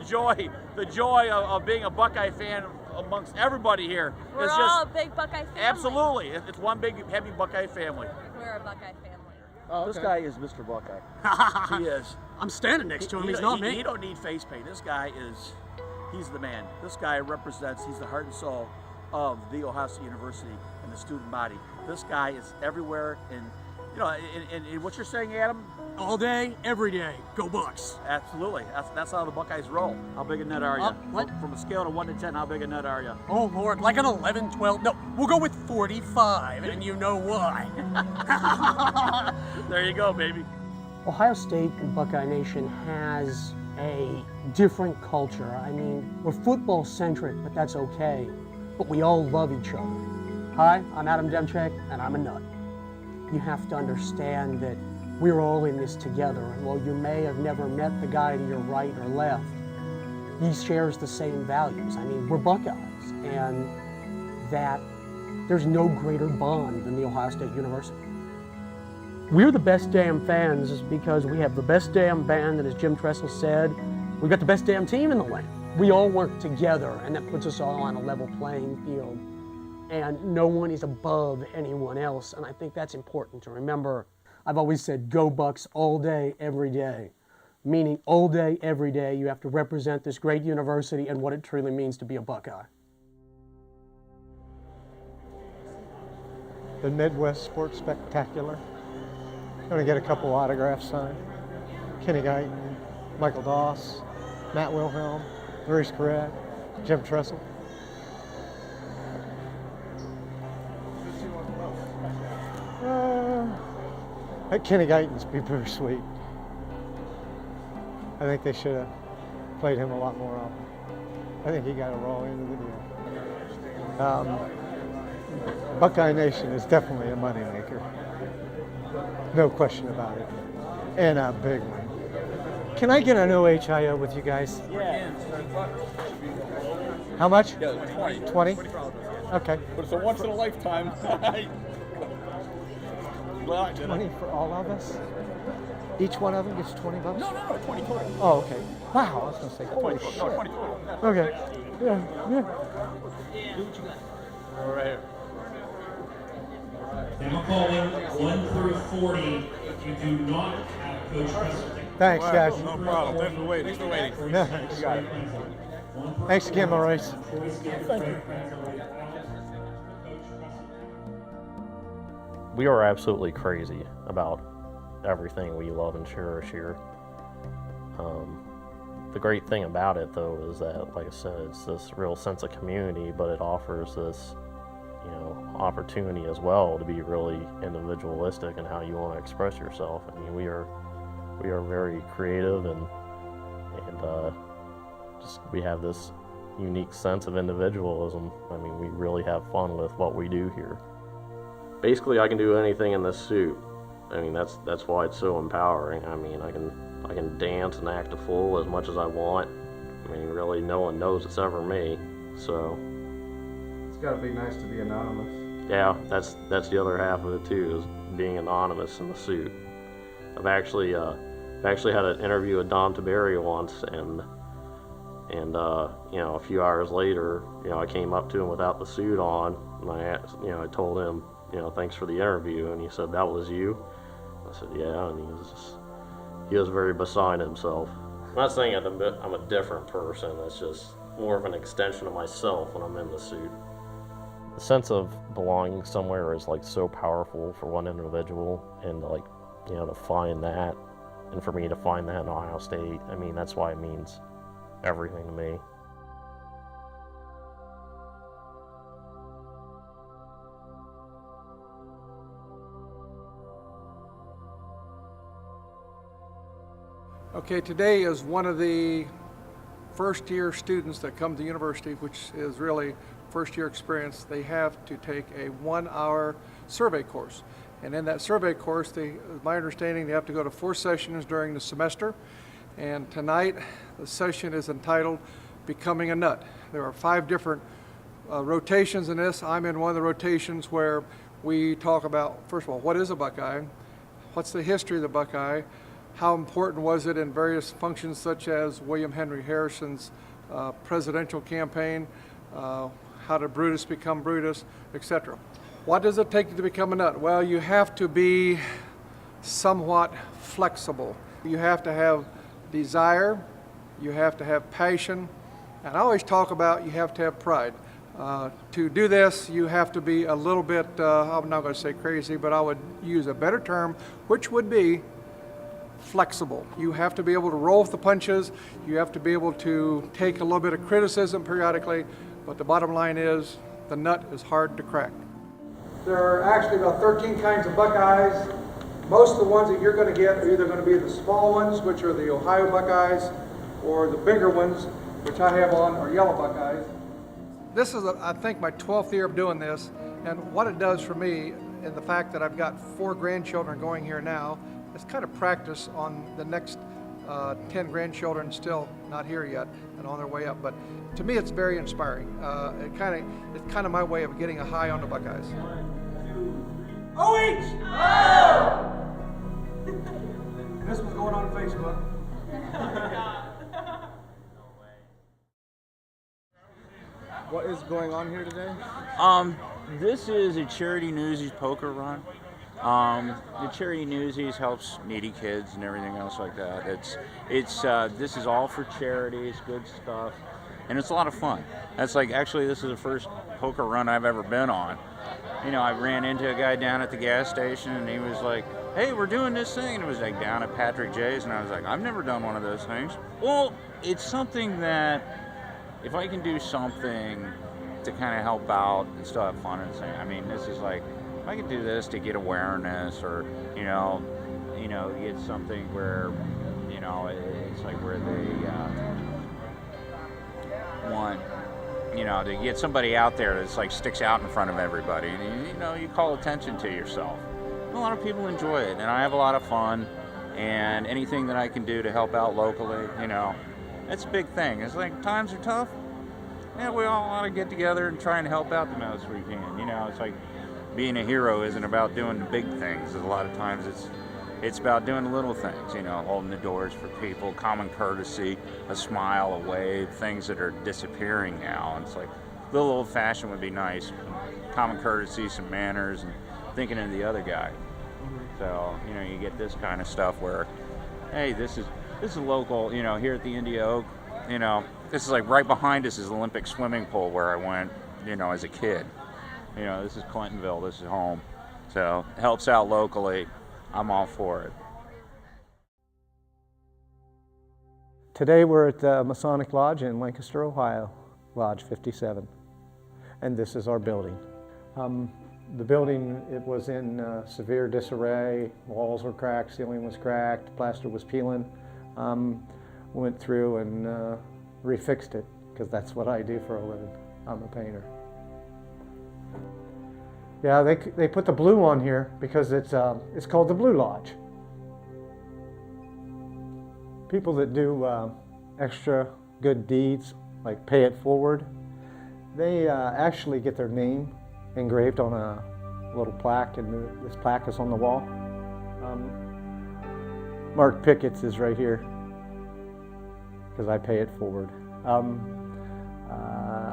joy of being a Buckeye fan amongst everybody here. We're is all just, a big Buckeye family. absolutely. It's one big, happy Buckeye family. We're a Buckeye family. Oh, This guy is Mr. Buckeye. He is. I'm standing next to him. He's not me. He don't need face paint. This guy he's the man. This guy represents, he's the heart and soul of the Ohio State University and the student body. This guy is everywhere, and you know, and what you're saying, Adam? All day, every day. Go Bucks. Absolutely. That's how the Buckeyes roll. How big a nut are you? What? From a scale of 1 to 10, how big a nut are you? Oh, Lord, like an 11, 12. No, we'll go with 45, and you know why. There you go, baby. Ohio State and Buckeye Nation has a different culture. I mean, we're football centric, but that's okay. But we all love each other. Hi, I'm Adam Demchek, and I'm a nut. You have to understand that we're all in this together. And while you may have never met the guy to your right or left, he shares the same values. I mean, we're Buckeyes, and that there's no greater bond than the Ohio State University. We're the best damn fans because we have the best damn band, and as Jim Tressel said, we've got the best damn team in the land. We all work together, and that puts us all on a level playing field. And no one is above anyone else, and I think that's important to remember. I've always said, go Bucks all day, every day. Meaning all day, every day, you have to represent this great university and what it truly means to be a Buckeye. The Midwest Sports Spectacular. Going to get a couple autographs signed. Kenny Guyton, Michael Doss, Matt Wilhelm, Maurice Corrett, Jim Tressel. Kenny Guyton's be bittersweet. I think they should have played him a lot more often. I think he got a raw end of the deal. Buckeye Nation is definitely a moneymaker. No question about it. And a big one. Can I get an OHIO with you guys? Yeah. How much? Yeah, 20. 20? Okay. But it's a once in a lifetime. 20 for all of us? Each one of them gets 20 bucks? No, 20 total. Oh, okay. Wow, I was going to say, holy shit. No, 20 total. Okay. Yeah. All right. Now calling 1 through 40. If you do not have Coach Tressel. Thanks, guys. No problem. Thanks for waiting. Yeah, thanks. You got it. Thanks again, Maurice. Thank you. We are absolutely crazy about everything we love and cherish here. The great thing about it, though, is that, like I said, it's this real sense of community, but it offers this, you know, opportunity as well to be really individualistic in how you want to express yourself. I mean, we are very creative and just we have this unique sense of individualism. I mean, we really have fun with what we do here. Basically, I can do anything in this suit. I mean, that's why it's so empowering. I mean, I can dance and act a fool as much as I want. I mean, really, no one knows it's ever me. So it's got to be nice to be anonymous. yeah, that's the other half of it too, is being anonymous in the suit. I've actually I actually had an interview with Don Taberry once, and you know, a few hours later, you know, I came up to him without the suit on, and I told him, you know, thanks for the interview, and he said, that was you? I said, yeah, and he was very beside himself. I'm not saying I'm a different person, it's just more of an extension of myself when I'm in the suit. The sense of belonging somewhere is like so powerful for one individual, and like, you know, to find that, and for me to find that in Ohio State, I mean, that's why it means everything to me. Okay, today is one of the first-year students that come to university, which is really first-year experience. They have to take a 1-hour survey course. And in that survey course, my understanding, they have to go to 4 sessions during the semester. And tonight, the session is entitled Becoming a Nut. There are 5 different rotations in this. I'm in one of the rotations where we talk about, first of all, what is a Buckeye? What's the history of the Buckeye? How important was it in various functions such as William Henry Harrison's presidential campaign? How did Brutus become Brutus, etc. What does it take to become a nut? Well, you have to be somewhat flexible. You have to have desire, you have to have passion, and I always talk about you have to have pride. To do this, you have to be a little bit, I'm not going to say crazy, but I would use a better term, which would be flexible. You have to be able to roll with the punches, you have to be able to take a little bit of criticism periodically, but the bottom line is the nut is hard to crack. There are actually about 13 kinds of Buckeyes. Most of the ones that you're going to get are either going to be the small ones, which are the Ohio Buckeyes, or the bigger ones, which I have on, are yellow Buckeyes. This is, I think, my 12th year of doing this, and what it does for me, and the fact that I've got 4 grandchildren going here now, it's kind of practice on the next 10 grandchildren still not here yet and on their way up. But to me, it's very inspiring. It's kind of my way of getting a high on the Buckeyes. OH! This was going on Facebook. What is going on here today? This is a charity Newsies poker run. The charity Newsies helps needy kids and everything else like that. This is all for charity. It's good stuff, and it's a lot of fun. That's like, actually, this is the first poker run I've ever been on. You know, I ran into a guy down at the gas station, and he was like, "Hey, we're doing this thing," and it was like down at Patrick J's, and I was like, "I've never done one of those things." Well, it's something that if I can do something to kind of help out and still have fun and say, I mean, this is like, if I can do this to get awareness, or you know, get something where, you know, it's like where they want, you know, to get somebody out there that's like sticks out in front of everybody, and you know, you call attention to yourself. And a lot of people enjoy it, and I have a lot of fun, and anything that I can do to help out locally, you know, that's a big thing. It's like, times are tough. Yeah, we all ought to get together and try and help out the most we can. You know, it's like being a hero isn't about doing the big things. A lot of times it's about doing the little things, you know, holding the doors for people, common courtesy, a smile, a wave, things that are disappearing now. And it's like, a little old-fashioned would be nice. Common courtesy, some manners, and thinking of the other guy. So, you know, you get this kind of stuff where, hey, this is local, you know, here at the India Oak, you know, this is like right behind us is the Olympic swimming pool where I went, you know, as a kid. You know, this is Clintonville, this is home. So it helps out locally. I'm all for it. Today we're at the Masonic Lodge in Lancaster, Ohio, Lodge 57. And this is our building. The building, it was in severe disarray. Walls were cracked, ceiling was cracked, plaster was peeling. Went through and refixed it, because that's what I do for a living. I'm a painter. Yeah, they put the blue on here because it's called the Blue Lodge. People that do extra good deeds, like pay it forward, they actually get their name engraved on a little plaque, and this plaque is on the wall. Mark Pickett's is right here because I pay it forward.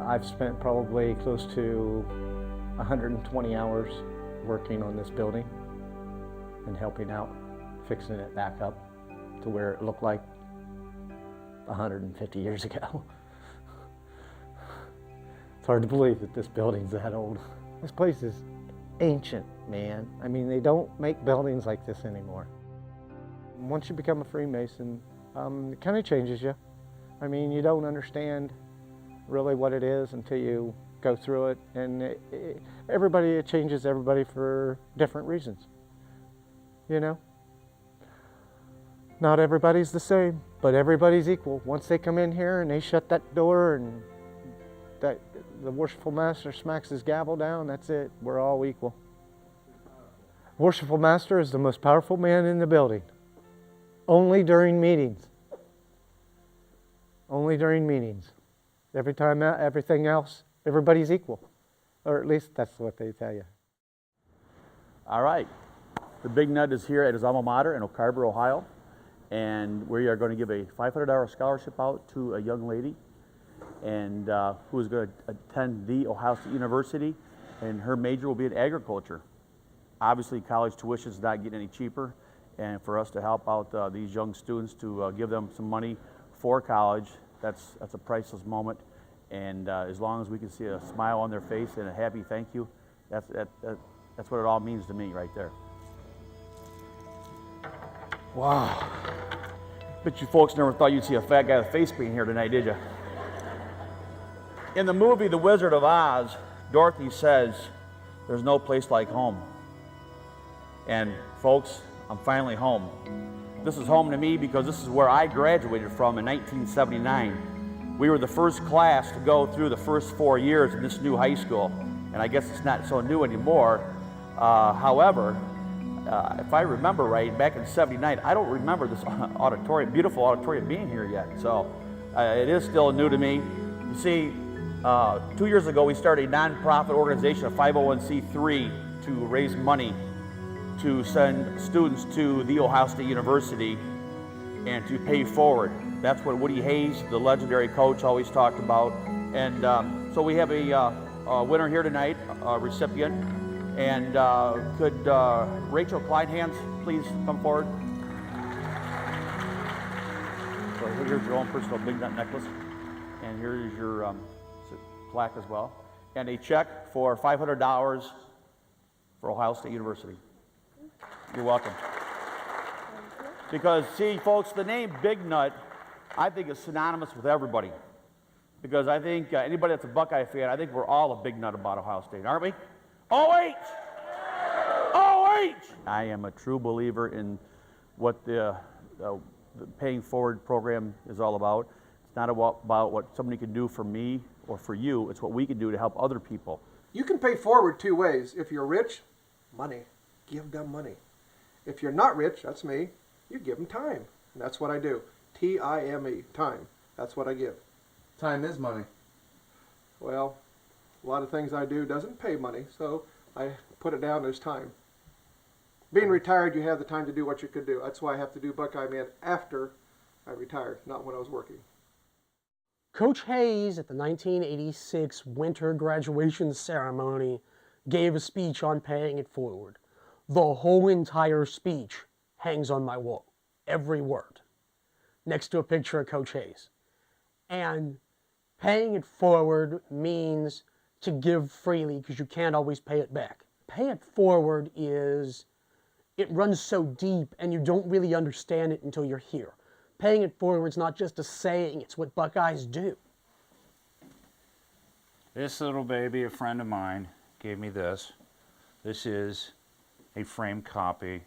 I've spent probably close to 120 hours working on this building and helping out, fixing it back up to where it looked like 150 years ago. It's hard to believe that this building's that old. This place is ancient, man. I mean, they don't make buildings like this anymore. Once you become a Freemason, it kind of changes you. I mean, you don't understand really what it is until you go through it, and it changes everybody for different reasons, you know? Not everybody's the same, but everybody's equal. Once they come in here and they shut that door and the worshipful master smacks his gavel down, that's it. We're all equal. Worshipful master is the most powerful man in the building. Only during meetings. Only during meetings. Every time, everything else, everybody's equal. Or at least that's what they tell you. All right. The Big Nut is here at his alma mater in Oak Harbor, Ohio. And we are going to give a $500 scholarship out to a young lady and who is going to attend the Ohio State University, and her major will be in agriculture. Obviously, college tuition is not getting any cheaper, and for us to help out these young students to give them some money for college, that's a priceless moment. And as long as we can see a smile on their face and a happy thank you, that's what it all means to me right there. Wow. Bet you folks never thought you'd see a fat guy with face paint here tonight, did you? In the movie The Wizard of Oz, Dorothy says, "There's no place like home." And folks, I'm finally home. This is home to me because this is where I graduated from in 1979. We were the first class to go through the first 4 years in this new high school, and I guess it's not so new anymore. However, if I remember right, back in '79, I don't remember this auditorium, beautiful auditorium being here yet. So it is still new to me. You see, 2 years ago, we started a nonprofit organization, a 501c3, to raise money to send students to the Ohio State University and to pay forward. That's what Woody Hayes, the legendary coach, always talked about. And so we have a winner here tonight, a recipient. And could Rachel Kleinhans please come forward? So here's your own personal Big Nut necklace. And here's your plaque as well. And a check for $500 for Ohio State University. You're welcome. Because, see, folks, the name Big Nut, I think, is synonymous with everybody. Because I think anybody that's a Buckeye fan, I think we're all a big nut about Ohio State, aren't we? OH! OH! I am a true believer in what the paying forward program is all about. It's not about what somebody can do for me or for you. It's what we can do to help other people. You can pay forward two ways. If you're rich, money. Give them money. If you're not rich, that's me, you give them time. And that's what I do. T-I-M-E, time. That's what I give. Time is money. Well, a lot of things I do doesn't pay money, so I put it down as time. Being retired, you have the time to do what you could do. That's why I have to do Buckeye Man after I retired, not when I was working. Coach Hayes at the 1986 winter graduation ceremony gave a speech on paying it forward. The whole entire speech hangs on my wall, every word, next to a picture of Coach Hayes. And paying it forward means to give freely because you can't always pay it back. Pay it forward is, it runs so deep and you don't really understand it until you're here. Paying it forward is not just a saying, it's what Buckeyes do. This little baby, a friend of mine, gave me this. This is a framed copy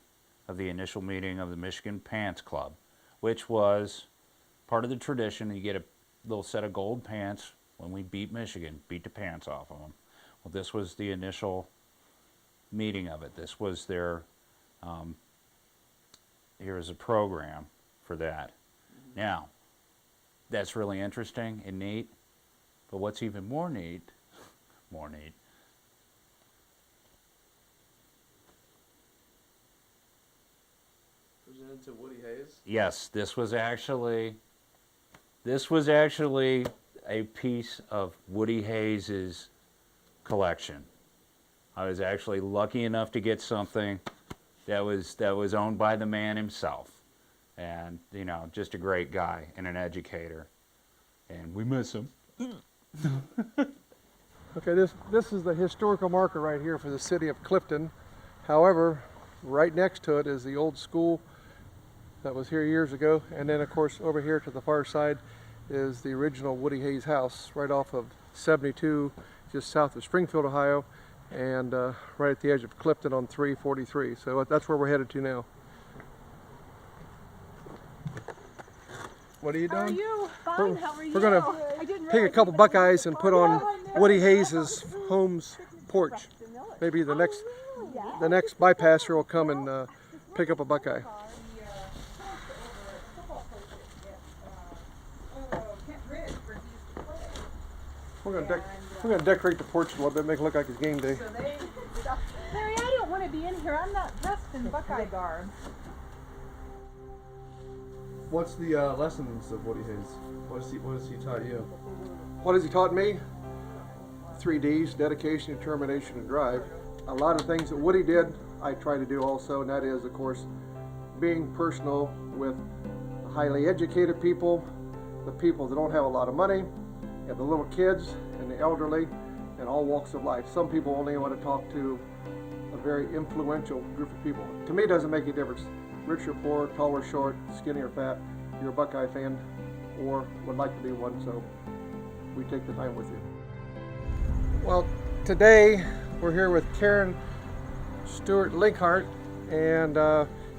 of the initial meeting of the Michigan Pants Club, which was part of the tradition. You get a little set of gold pants when we beat Michigan, beat the pants off of them. Well, this was the initial meeting of it. This was their, here is a program for that. Now, that's really interesting and neat, but what's even more neat, Presented into Woody Hayes? Yes, this was actually a piece of Woody Hayes' collection. I was actually lucky enough to get something that was owned by the man himself, and you know, just a great guy and an educator, and we miss him. Okay, this is the historical marker right here for the city of Clifton. However, right next to it is the old school that was here years ago, and then of course over here to the far side is the original Woody Hayes house right off of 72 just south of Springfield, Ohio, and right at the edge of Clifton on 343. So that's where we're headed to now. What are you doing? How are you? Fine, how are you? We're going to pick a couple Buckeyes and put on Woody Hayes' home's porch. Maybe the next bypasser will come and pick up a Buckeye. We're gonna decorate the porch a little bit, make it look like it's game day. Larry, I don't want to be in here. I'm not dressed in Buckeye garb. What's the lessons of Woody Hayes? What has he taught you? What has he taught me? 3 Ds, dedication, determination, and drive. A lot of things that Woody did, I try to do also, and that is, of course, being personal with highly educated people, the people that don't have a lot of money, and the little kids, and the elderly, and all walks of life. Some people only want to talk to a very influential group of people. To me, it doesn't make a difference. Rich or poor, tall or short, skinny or fat, you're a Buckeye fan or would like to be one, so we take the time with you. Well, today we're here with Karen Stewart Linkhart, and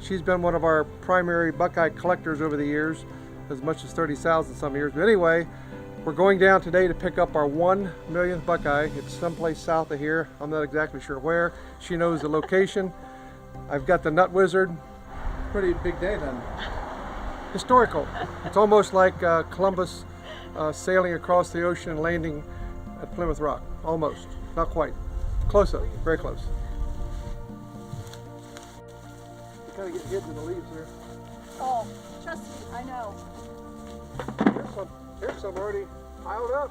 she's been one of our primary Buckeye collectors over the years, as much as 30,000 some years. But anyway, we're going down today to pick up our 1 millionth Buckeye. It's someplace south of here. I'm not exactly sure where. She knows the location. I've got the Nut Wizard. Pretty big day then. Historical. It's almost like Columbus sailing across the ocean and landing at Plymouth Rock. Almost. Not quite. Close up. Very close. You kind of get hidden in the leaves here. Oh, trust me, I know. Here's some already piled up.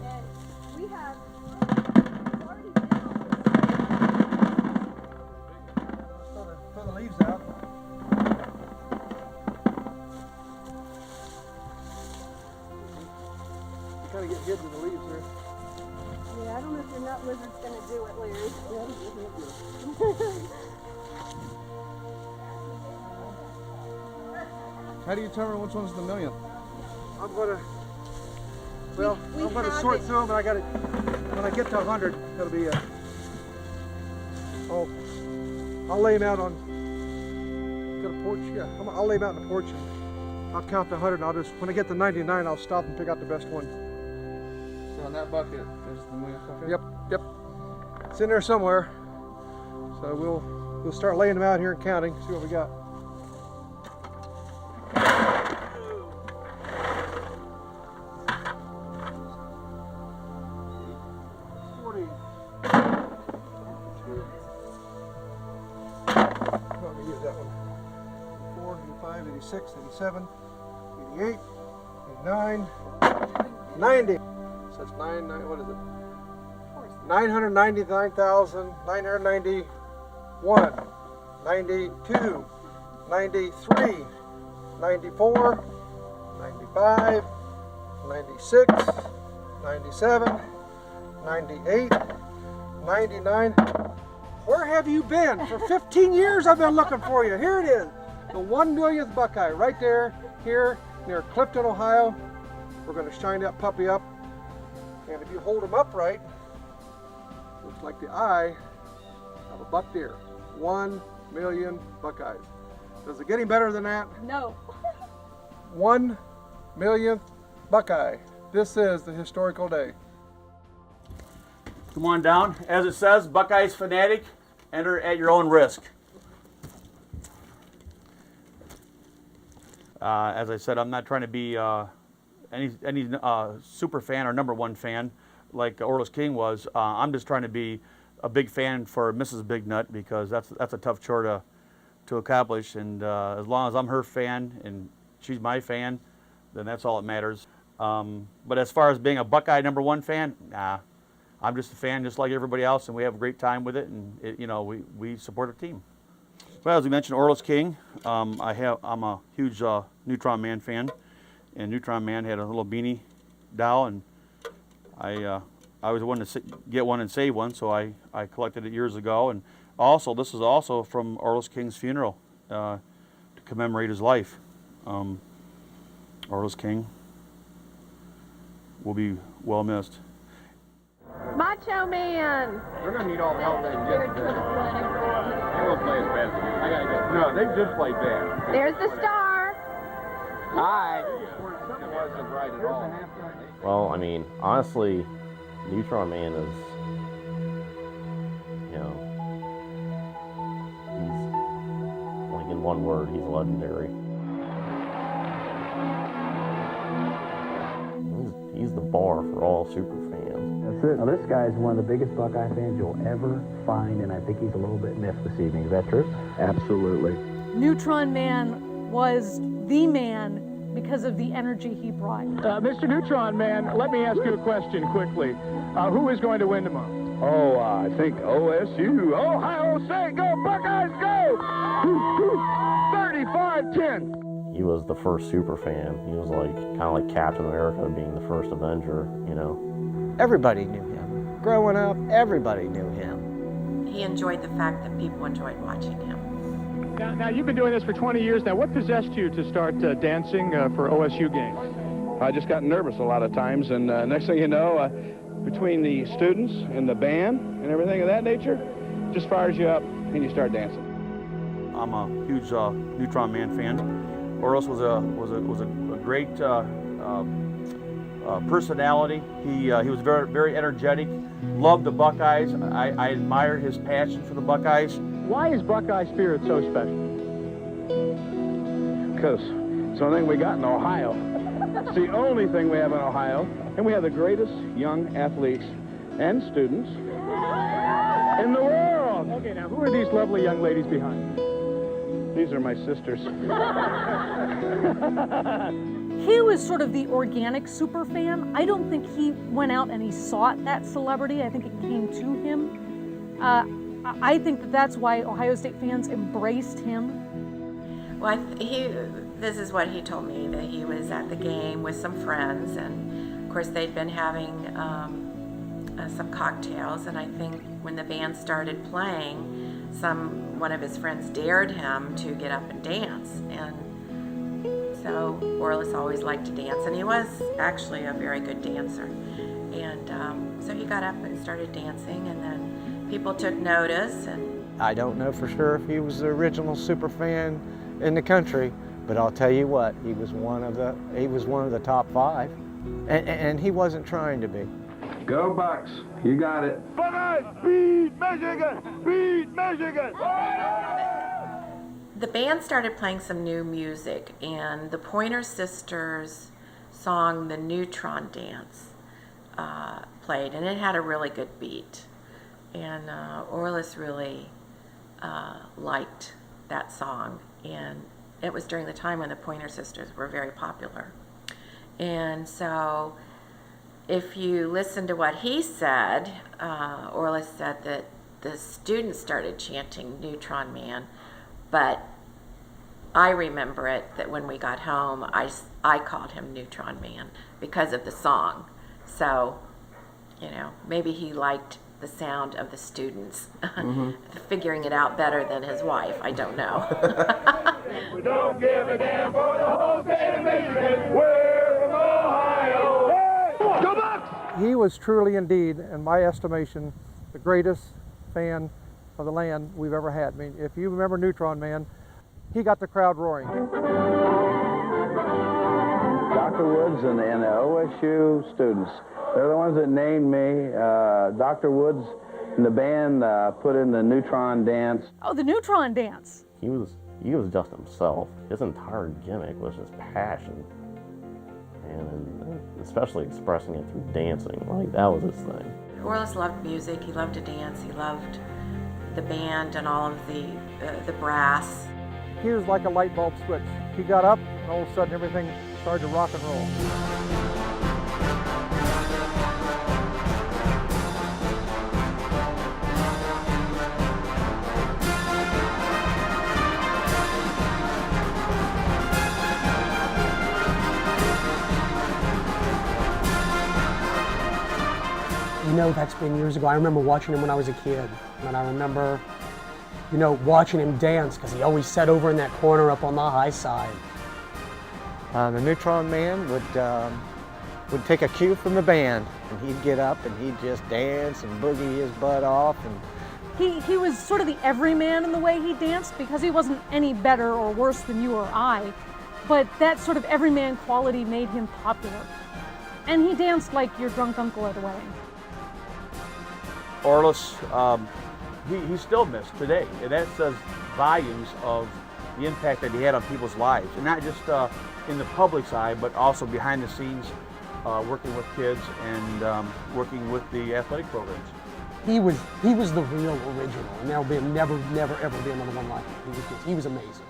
And we have Throw the leaves out. You kind of get hidden in the leaves here. Yeah, I don't know if your Nut Wizard's going to do it, Larry. How do you determine which one's the millionth? I'm gonna sort through them, and I got it. When I get to 100, that'll be it. I'll lay them out on. Got a porch? Yeah, I'll lay them out on the porch, and I'll count to 100. And when I get to 99, I'll stop and pick out the best one. So in that bucket, there's the millionth bucket. Yep. It's in there somewhere. So we'll start laying them out here and counting. See what we got. Let me use that one. 84, 85, 86, 87, 88, 89, 90. So that's what is it? 999,991, 92, 93, 94, 95, 96, 97, 98, 99. Where have you been? For 15 years I've been looking for you. Here it is. The 1 millionth Buckeye right there, here near Clifton, Ohio. We're going to shine that puppy up. And if you hold him upright, looks like the eye of a buck deer. 1 million Buckeyes. Does it get any better than that? No. 1 millionth Buckeye. This is the historical day. Come on down. As it says, Buckeyes fanatic, enter at your own risk. As I said, I'm not trying to be any super fan or #1 fan like Orlis King was. I'm just trying to be a big fan for Mrs. Big Nut, because that's a tough chore to accomplish, and as long as I'm her fan and she's my fan, then that's all that matters. But as far as being a Buckeye #1 fan, nah, I'm just a fan just like everybody else, and we have a great time with it, and we support our team. Well, as we mentioned, Orlis King, I'm a huge Neutron Man fan, and Neutron Man had a little beanie doll, and I always wanted to get one and save one, so I collected it years ago. And also, this is also from Orlis King's funeral to commemorate his life. Orlis King will be well missed. Macho Man! We're going to need all the help they can get. They won't play as bad as me. I got to go. No, they did play bad. There's the star! Hi! It wasn't right at all. Well, I mean, honestly, Neutron Man is, he's, like in one word, he's legendary. He's the bar for all super fans. That's it. Now, this guy is one of the biggest Buckeye fans you'll ever find, and I think he's a little bit missed this evening. Is that true? Absolutely. Neutron Man was the man because of the energy he brought. Mr. Neutron Man, let me ask you a question quickly. Who is going to win tomorrow? Oh, I think OSU. Ohio State, go Buckeyes, go! 35-10. He was the first super fan. He was like kind of like Captain America being the first Avenger, Everybody knew him. Growing up, everybody knew him. He enjoyed the fact that people enjoyed watching him. Now you've been doing this for 20 years now. What possessed you to start dancing for OSU games? I just got nervous a lot of times, and next thing you know, between the students and the band and everything of that nature, just fires you up and you start dancing. I'm a huge Neutron Man fan. Orlis was a great personality. He was very, very energetic. Loved the Buckeyes. I admire his passion for the Buckeyes. Why is Buckeye spirit so special? Because it's the only thing we got in Ohio. It's the only thing we have in Ohio, and we have the greatest young athletes and students in the world. Okay, now who are these lovely young ladies behind? These are my sisters. He was sort of the organic super fan. I don't think he went out and he sought that celebrity. I think it came to him. I think that's why Ohio State fans embraced him. Well, this is what he told me, that he was at the game with some friends, and of course they'd been having some cocktails, and I think when the band started playing, one of his friends dared him to get up and dance, and so Orlis always liked to dance, and he was actually a very good dancer, and so he got up and started dancing, and then people took notice. And I don't know for sure if he was the original super fan in the country, but I'll tell you what, he was one of the top 5, and he wasn't trying to be. Go Bucks, you got it. Buckeyes, beat Michigan, beat Michigan. The band started playing some new music, and the Pointer Sisters song "The Neutron Dance" played, and it had a really good beat. And Orlis really liked that song, and it was during the time when the Pointer Sisters were very popular. And so if you listen to what he said, Orlis said that the students started chanting Neutron Man, but I remember it that when we got home, I called him Neutron Man because of the song. So, maybe he liked the sound of the students, figuring it out better than his wife. I don't know. We don't give a damn for the whole state of Michigan. We're from Ohio. Hey! Go Bucks! He was truly indeed, in my estimation, the greatest fan of the land we've ever had. I mean, if you remember Neutron Man, he got the crowd roaring. Dr. Woods and the OSU students, they're the ones that named me. Dr. Woods and the band put in the Neutron Dance. Oh, the Neutron Dance. He was just himself. His entire gimmick was just passion, and especially expressing it through dancing. Like, that was his thing. Orlis loved music. He loved to dance. He loved the band and all of the brass. he was like a light bulb switch. He got up, and all of a sudden everything started to rock and roll. You know, that's been years ago. I remember watching him when I was a kid. And I remember, you know, watching him dance because he always sat over in that corner up on the high side. The Neutron Man would take a cue from the band, and he'd get up and he'd just dance and boogie his butt off. And He was sort of the everyman in the way he danced because he wasn't any better or worse than you or I, but that sort of everyman quality made him popular. And he danced like your drunk uncle at a wedding. Orlis, he's still missed today, and that says volumes of the impact that he had on people's lives, and not just in the public's eye, but also behind the scenes, working with kids and working with the athletic programs. He was the real original, and there'll be never ever be another one like him. He was amazing.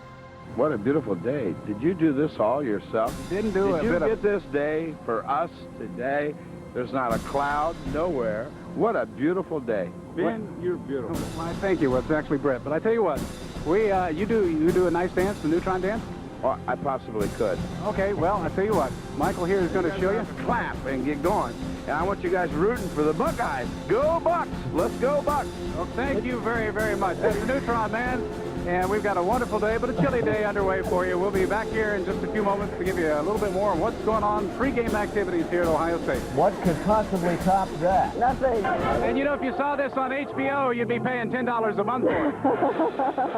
What a beautiful day. Did you do this all yourself? Didn't do a Did you bit of- get this day for us today? There's not a cloud, nowhere. What a beautiful day. Ben, you're beautiful. Well, thank you. Well, it's actually Brett. But I tell you what, you do a nice dance, the Neutron dance? Well, I possibly could. Okay, well, I tell you what, Michael here is going to show you. Clap and get going. And I want you guys rooting for the Buckeyes. Go Bucks! Let's go Bucks! Well, thank you very, very much. That's the Neutron Man, and we've got a wonderful day, but a chilly day underway for you. We'll be back here in just a few moments to give you a little bit more on what's going on, pre-game activities here at Ohio State. What could possibly top that? Nothing. And you know, if you saw this on HBO, you'd be paying $10 a month for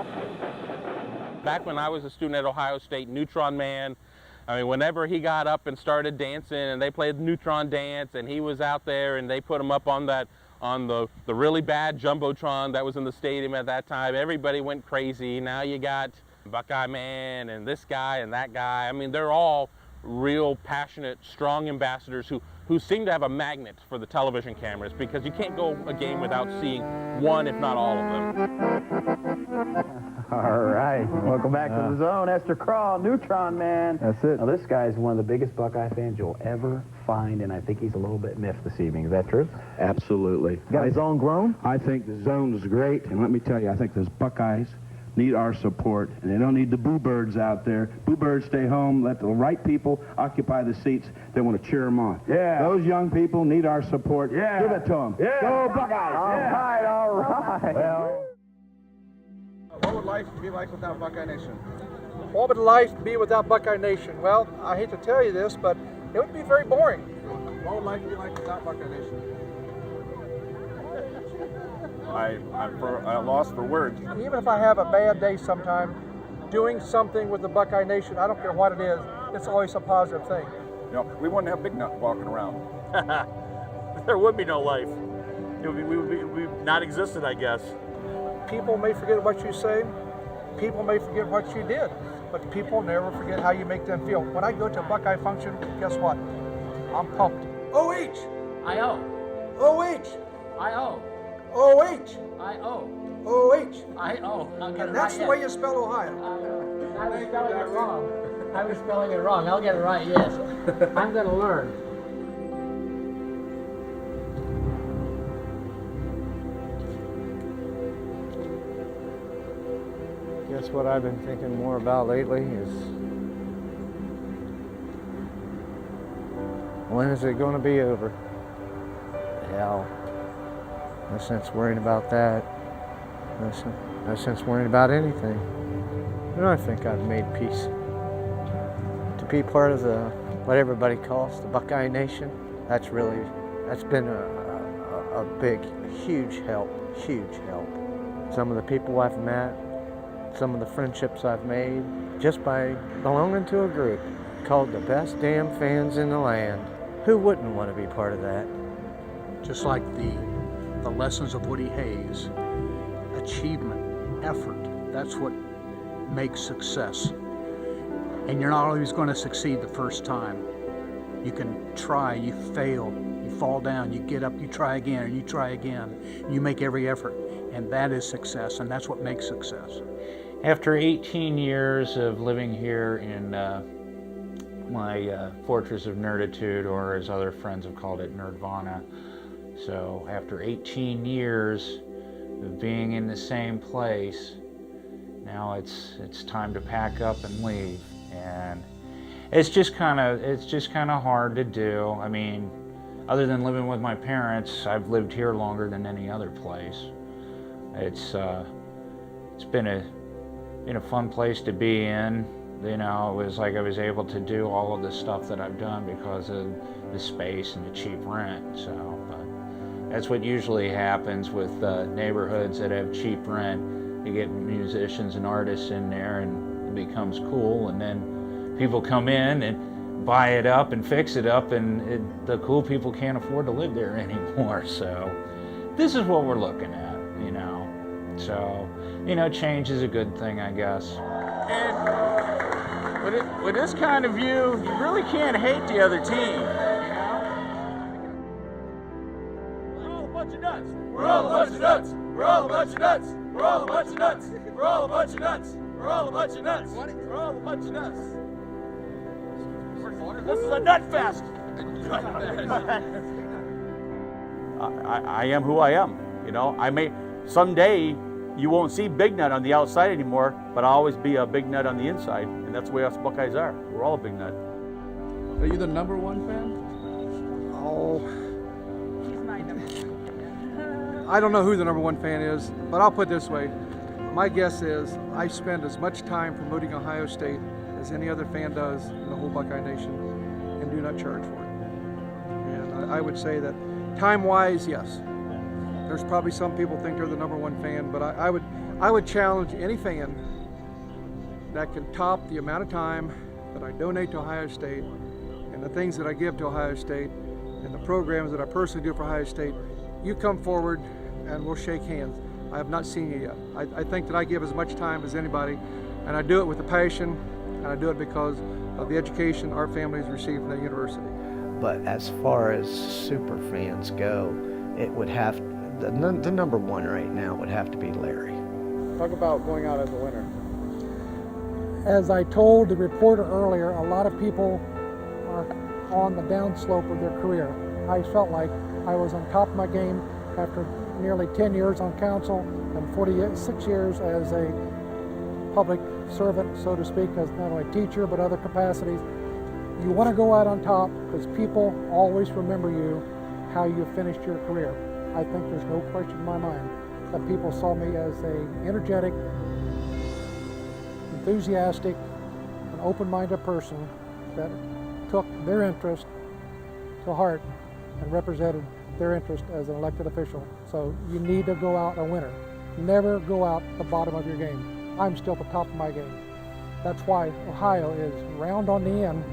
it. Back when I was a student at Ohio State, Neutron Man, I mean, whenever he got up and started dancing and they played the Neutron dance and he was out there and they put him up on the really bad Jumbotron that was in the stadium at that time, everybody went crazy. Now you got Buckeye Man and this guy and that guy. I mean, they're all real passionate, strong ambassadors who seem to have a magnet for the television cameras, because you can't go a game without seeing one, if not all of them. All right, welcome back to the zone. Esther Craw, Neutron Man. That's it. Now, this guy is one of the biggest Buckeye fans you'll ever find, and I think he's a little bit miffed this evening. Is that true? Absolutely. Got his zone grown? I think the zone is great, and let me tell you, I think those Buckeyes need our support, and they don't need the boo birds out there. Boo birds stay home, let the right people occupy the seats that want to cheer them on. Yeah. Those young people need our support. Yeah. Give it to them. Yeah. Go Buckeyes. All right. Well, What would life be like without Buckeye Nation? What would life be without Buckeye Nation? Well, I hate to tell you this, but it would be very boring. What would life be like without Buckeye Nation? I'm lost for words. Even if I have a bad day sometime, doing something with the Buckeye Nation, I don't care what it is, it's always a positive thing. You know, we wouldn't have Big Nut walking around. There would be no life. We would not existed, I guess. People may forget what you say, people may forget what you did, but people never forget how you make them feel. When I go to a Buckeye function, guess what? I'm pumped. O-H! I-O. O-H! I-O. O-H! I-O. O-H! I-O. And that's the way you spell Ohio. I was spelling it wrong. I was spelling it wrong. I'll get it right, yes. I'm going to learn. Guess what I've been thinking more about lately is, when is it going to be over? Hell, no sense worrying about that. No sense worrying about anything. And I think I've made peace. To be part of what everybody calls the Buckeye Nation, that's been a big, huge help. Some of the people I've met, some of the friendships I've made, just by belonging to a group called the best damn fans in the land. Who wouldn't want to be part of that? Just like the lessons of Woody Hayes, achievement, effort, that's what makes success. And you're not always going to succeed the first time. You can try, you fail, you fall down, you get up, you try again, and you try again. You make every effort, and that is success, and that's what makes success. After 18 years of living here in my fortress of nerditude, or as other friends have called it, nerdvana. So after 18 years of being in the same place, now it's time to pack up and leave. And it's just kind of hard to do. I mean, other than living with my parents, I've lived here longer than any other place. It's been a fun place to be in. You know, it was like I was able to do all of the stuff that I've done because of the space and the cheap rent. So, but that's what usually happens with neighborhoods that have cheap rent. You get musicians and artists in there, and it becomes cool, and then people come in and buy it up and fix it up, and the cool people can't afford to live there anymore. So, this is what we're looking at, you know. So, you know, change is a good thing, I guess. And with this kind of view, you really can't hate the other team, you know? We're all a bunch of nuts. We're all a bunch of nuts. We're all a bunch of nuts. We're all a bunch of nuts. We're all a bunch of nuts. We're all a bunch of nuts. We're all a bunch of nuts. This is a nut fest. I am who I am, you know. I may someday. You won't see Big Nut on the outside anymore, but I'll always be a Big Nut on the inside, and that's the way us Buckeyes are. We're all a Big Nut. Are you the #1 fan? Oh. I don't know who the #1 fan is, but I'll put it this way. My guess is I spend as much time promoting Ohio State as any other fan does in the whole Buckeye Nation, and do not charge for it. And I would say that time-wise, yes. There's probably some people think they're the #1 fan, but I would challenge any fan that can top the amount of time that I donate to Ohio State, and the things that I give to Ohio State, and the programs that I personally do for Ohio State. You come forward and we'll shake hands. I have not seen you yet. I think that I give as much time as anybody, and I do it with a passion, and I do it because of the education our families receive from the university. But as far as super fans go, it would have the #1 right now would have to be Larry. Talk about going out as a winner. As I told the reporter earlier, a lot of people are on the downslope of their career. I felt like I was on top of my game after nearly 10 years on council and 46 years as a public servant, so to speak, as not only a teacher but other capacities. You want to go out on top because people always remember you, how you finished your career. I think there's no question in my mind that people saw me as a energetic, enthusiastic, and open-minded person that took their interest to heart and represented their interest as an elected official. So you need to go out a winner. Never go out the bottom of your game. I'm still at the top of my game. That's why Ohio is round on the end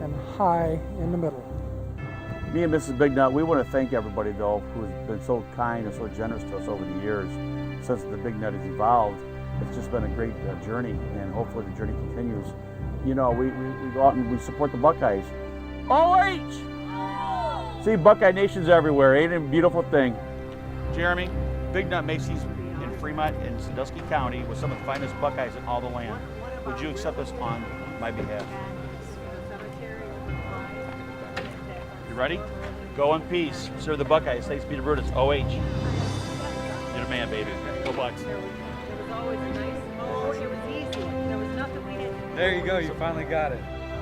and high in the middle. Me and Mrs. Big Nut, we want to thank everybody, though, who's been so kind and so generous to us over the years. Since the Big Nut has evolved, it's just been a great journey, and hopefully the journey continues. You know, we go out and we support the Buckeyes. OH! See, Buckeye Nation's everywhere. Ain't it a beautiful thing? Jeremy, Big Nut Macy's in Fremont and Sandusky County with some of the finest Buckeyes in all the land. Would you accept this on my behalf? Ready? Go in peace. Serve the Buckeyes. Thanks be to Brutus. OH. You're the man, baby. Go Bucks. It was always nice. Oh, it was easy. There was nothing we didn't. There you go. You finally got it.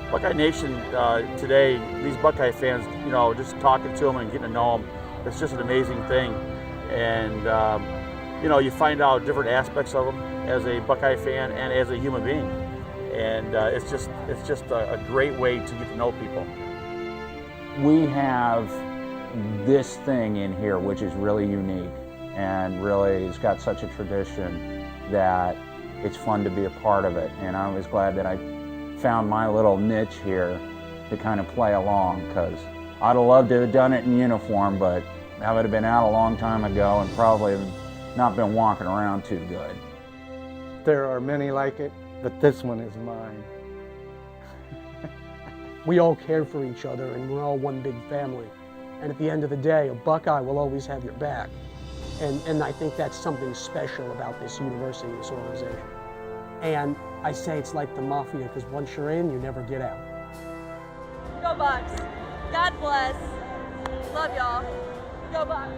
Buckeye Nation today, these Buckeye fans, you know, just talking to them and getting to know them, it's just an amazing thing. And, you know, you find out different aspects of them as a Buckeye fan and as a human being. And it's just a great way to get to know people. We have this thing in here which is really unique and really it's got such a tradition that it's fun to be a part of it, and I was glad that I found my little niche here to kind of play along, because I'd have loved to have done it in uniform, but I would have been out a long time ago and probably not been walking around too good. There are many like it, but this one is mine. We all care for each other and we're all one big family. And at the end of the day, a Buckeye will always have your back. And I think that's something special about this university, this organization. And I say it's like the mafia, because once you're in, you never get out. Go Bucks. God bless. Love y'all. Go Bucks.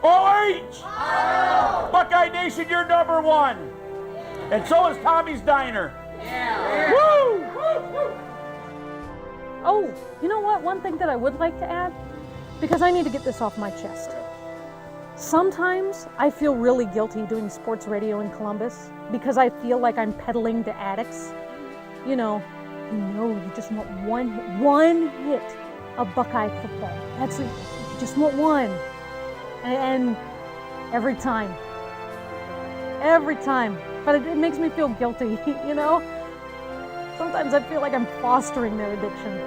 OH! Buckeye Nation, you're number one. And so is Tommy's Diner. Woo! Oh, you know what? One thing that I would like to add, because I need to get this off my chest. Sometimes I feel really guilty doing sports radio in Columbus because I feel like I'm peddling to addicts. You know, you just want one hit of Buckeye football. That's it. You just want one. And every time. But it makes me feel guilty, you know? Sometimes I feel like I'm fostering their addiction.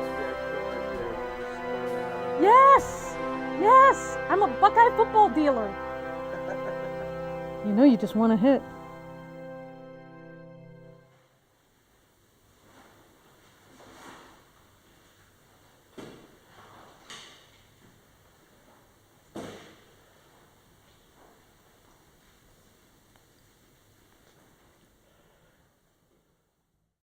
Yes, I'm a Buckeye football dealer. You know, you just want to hit.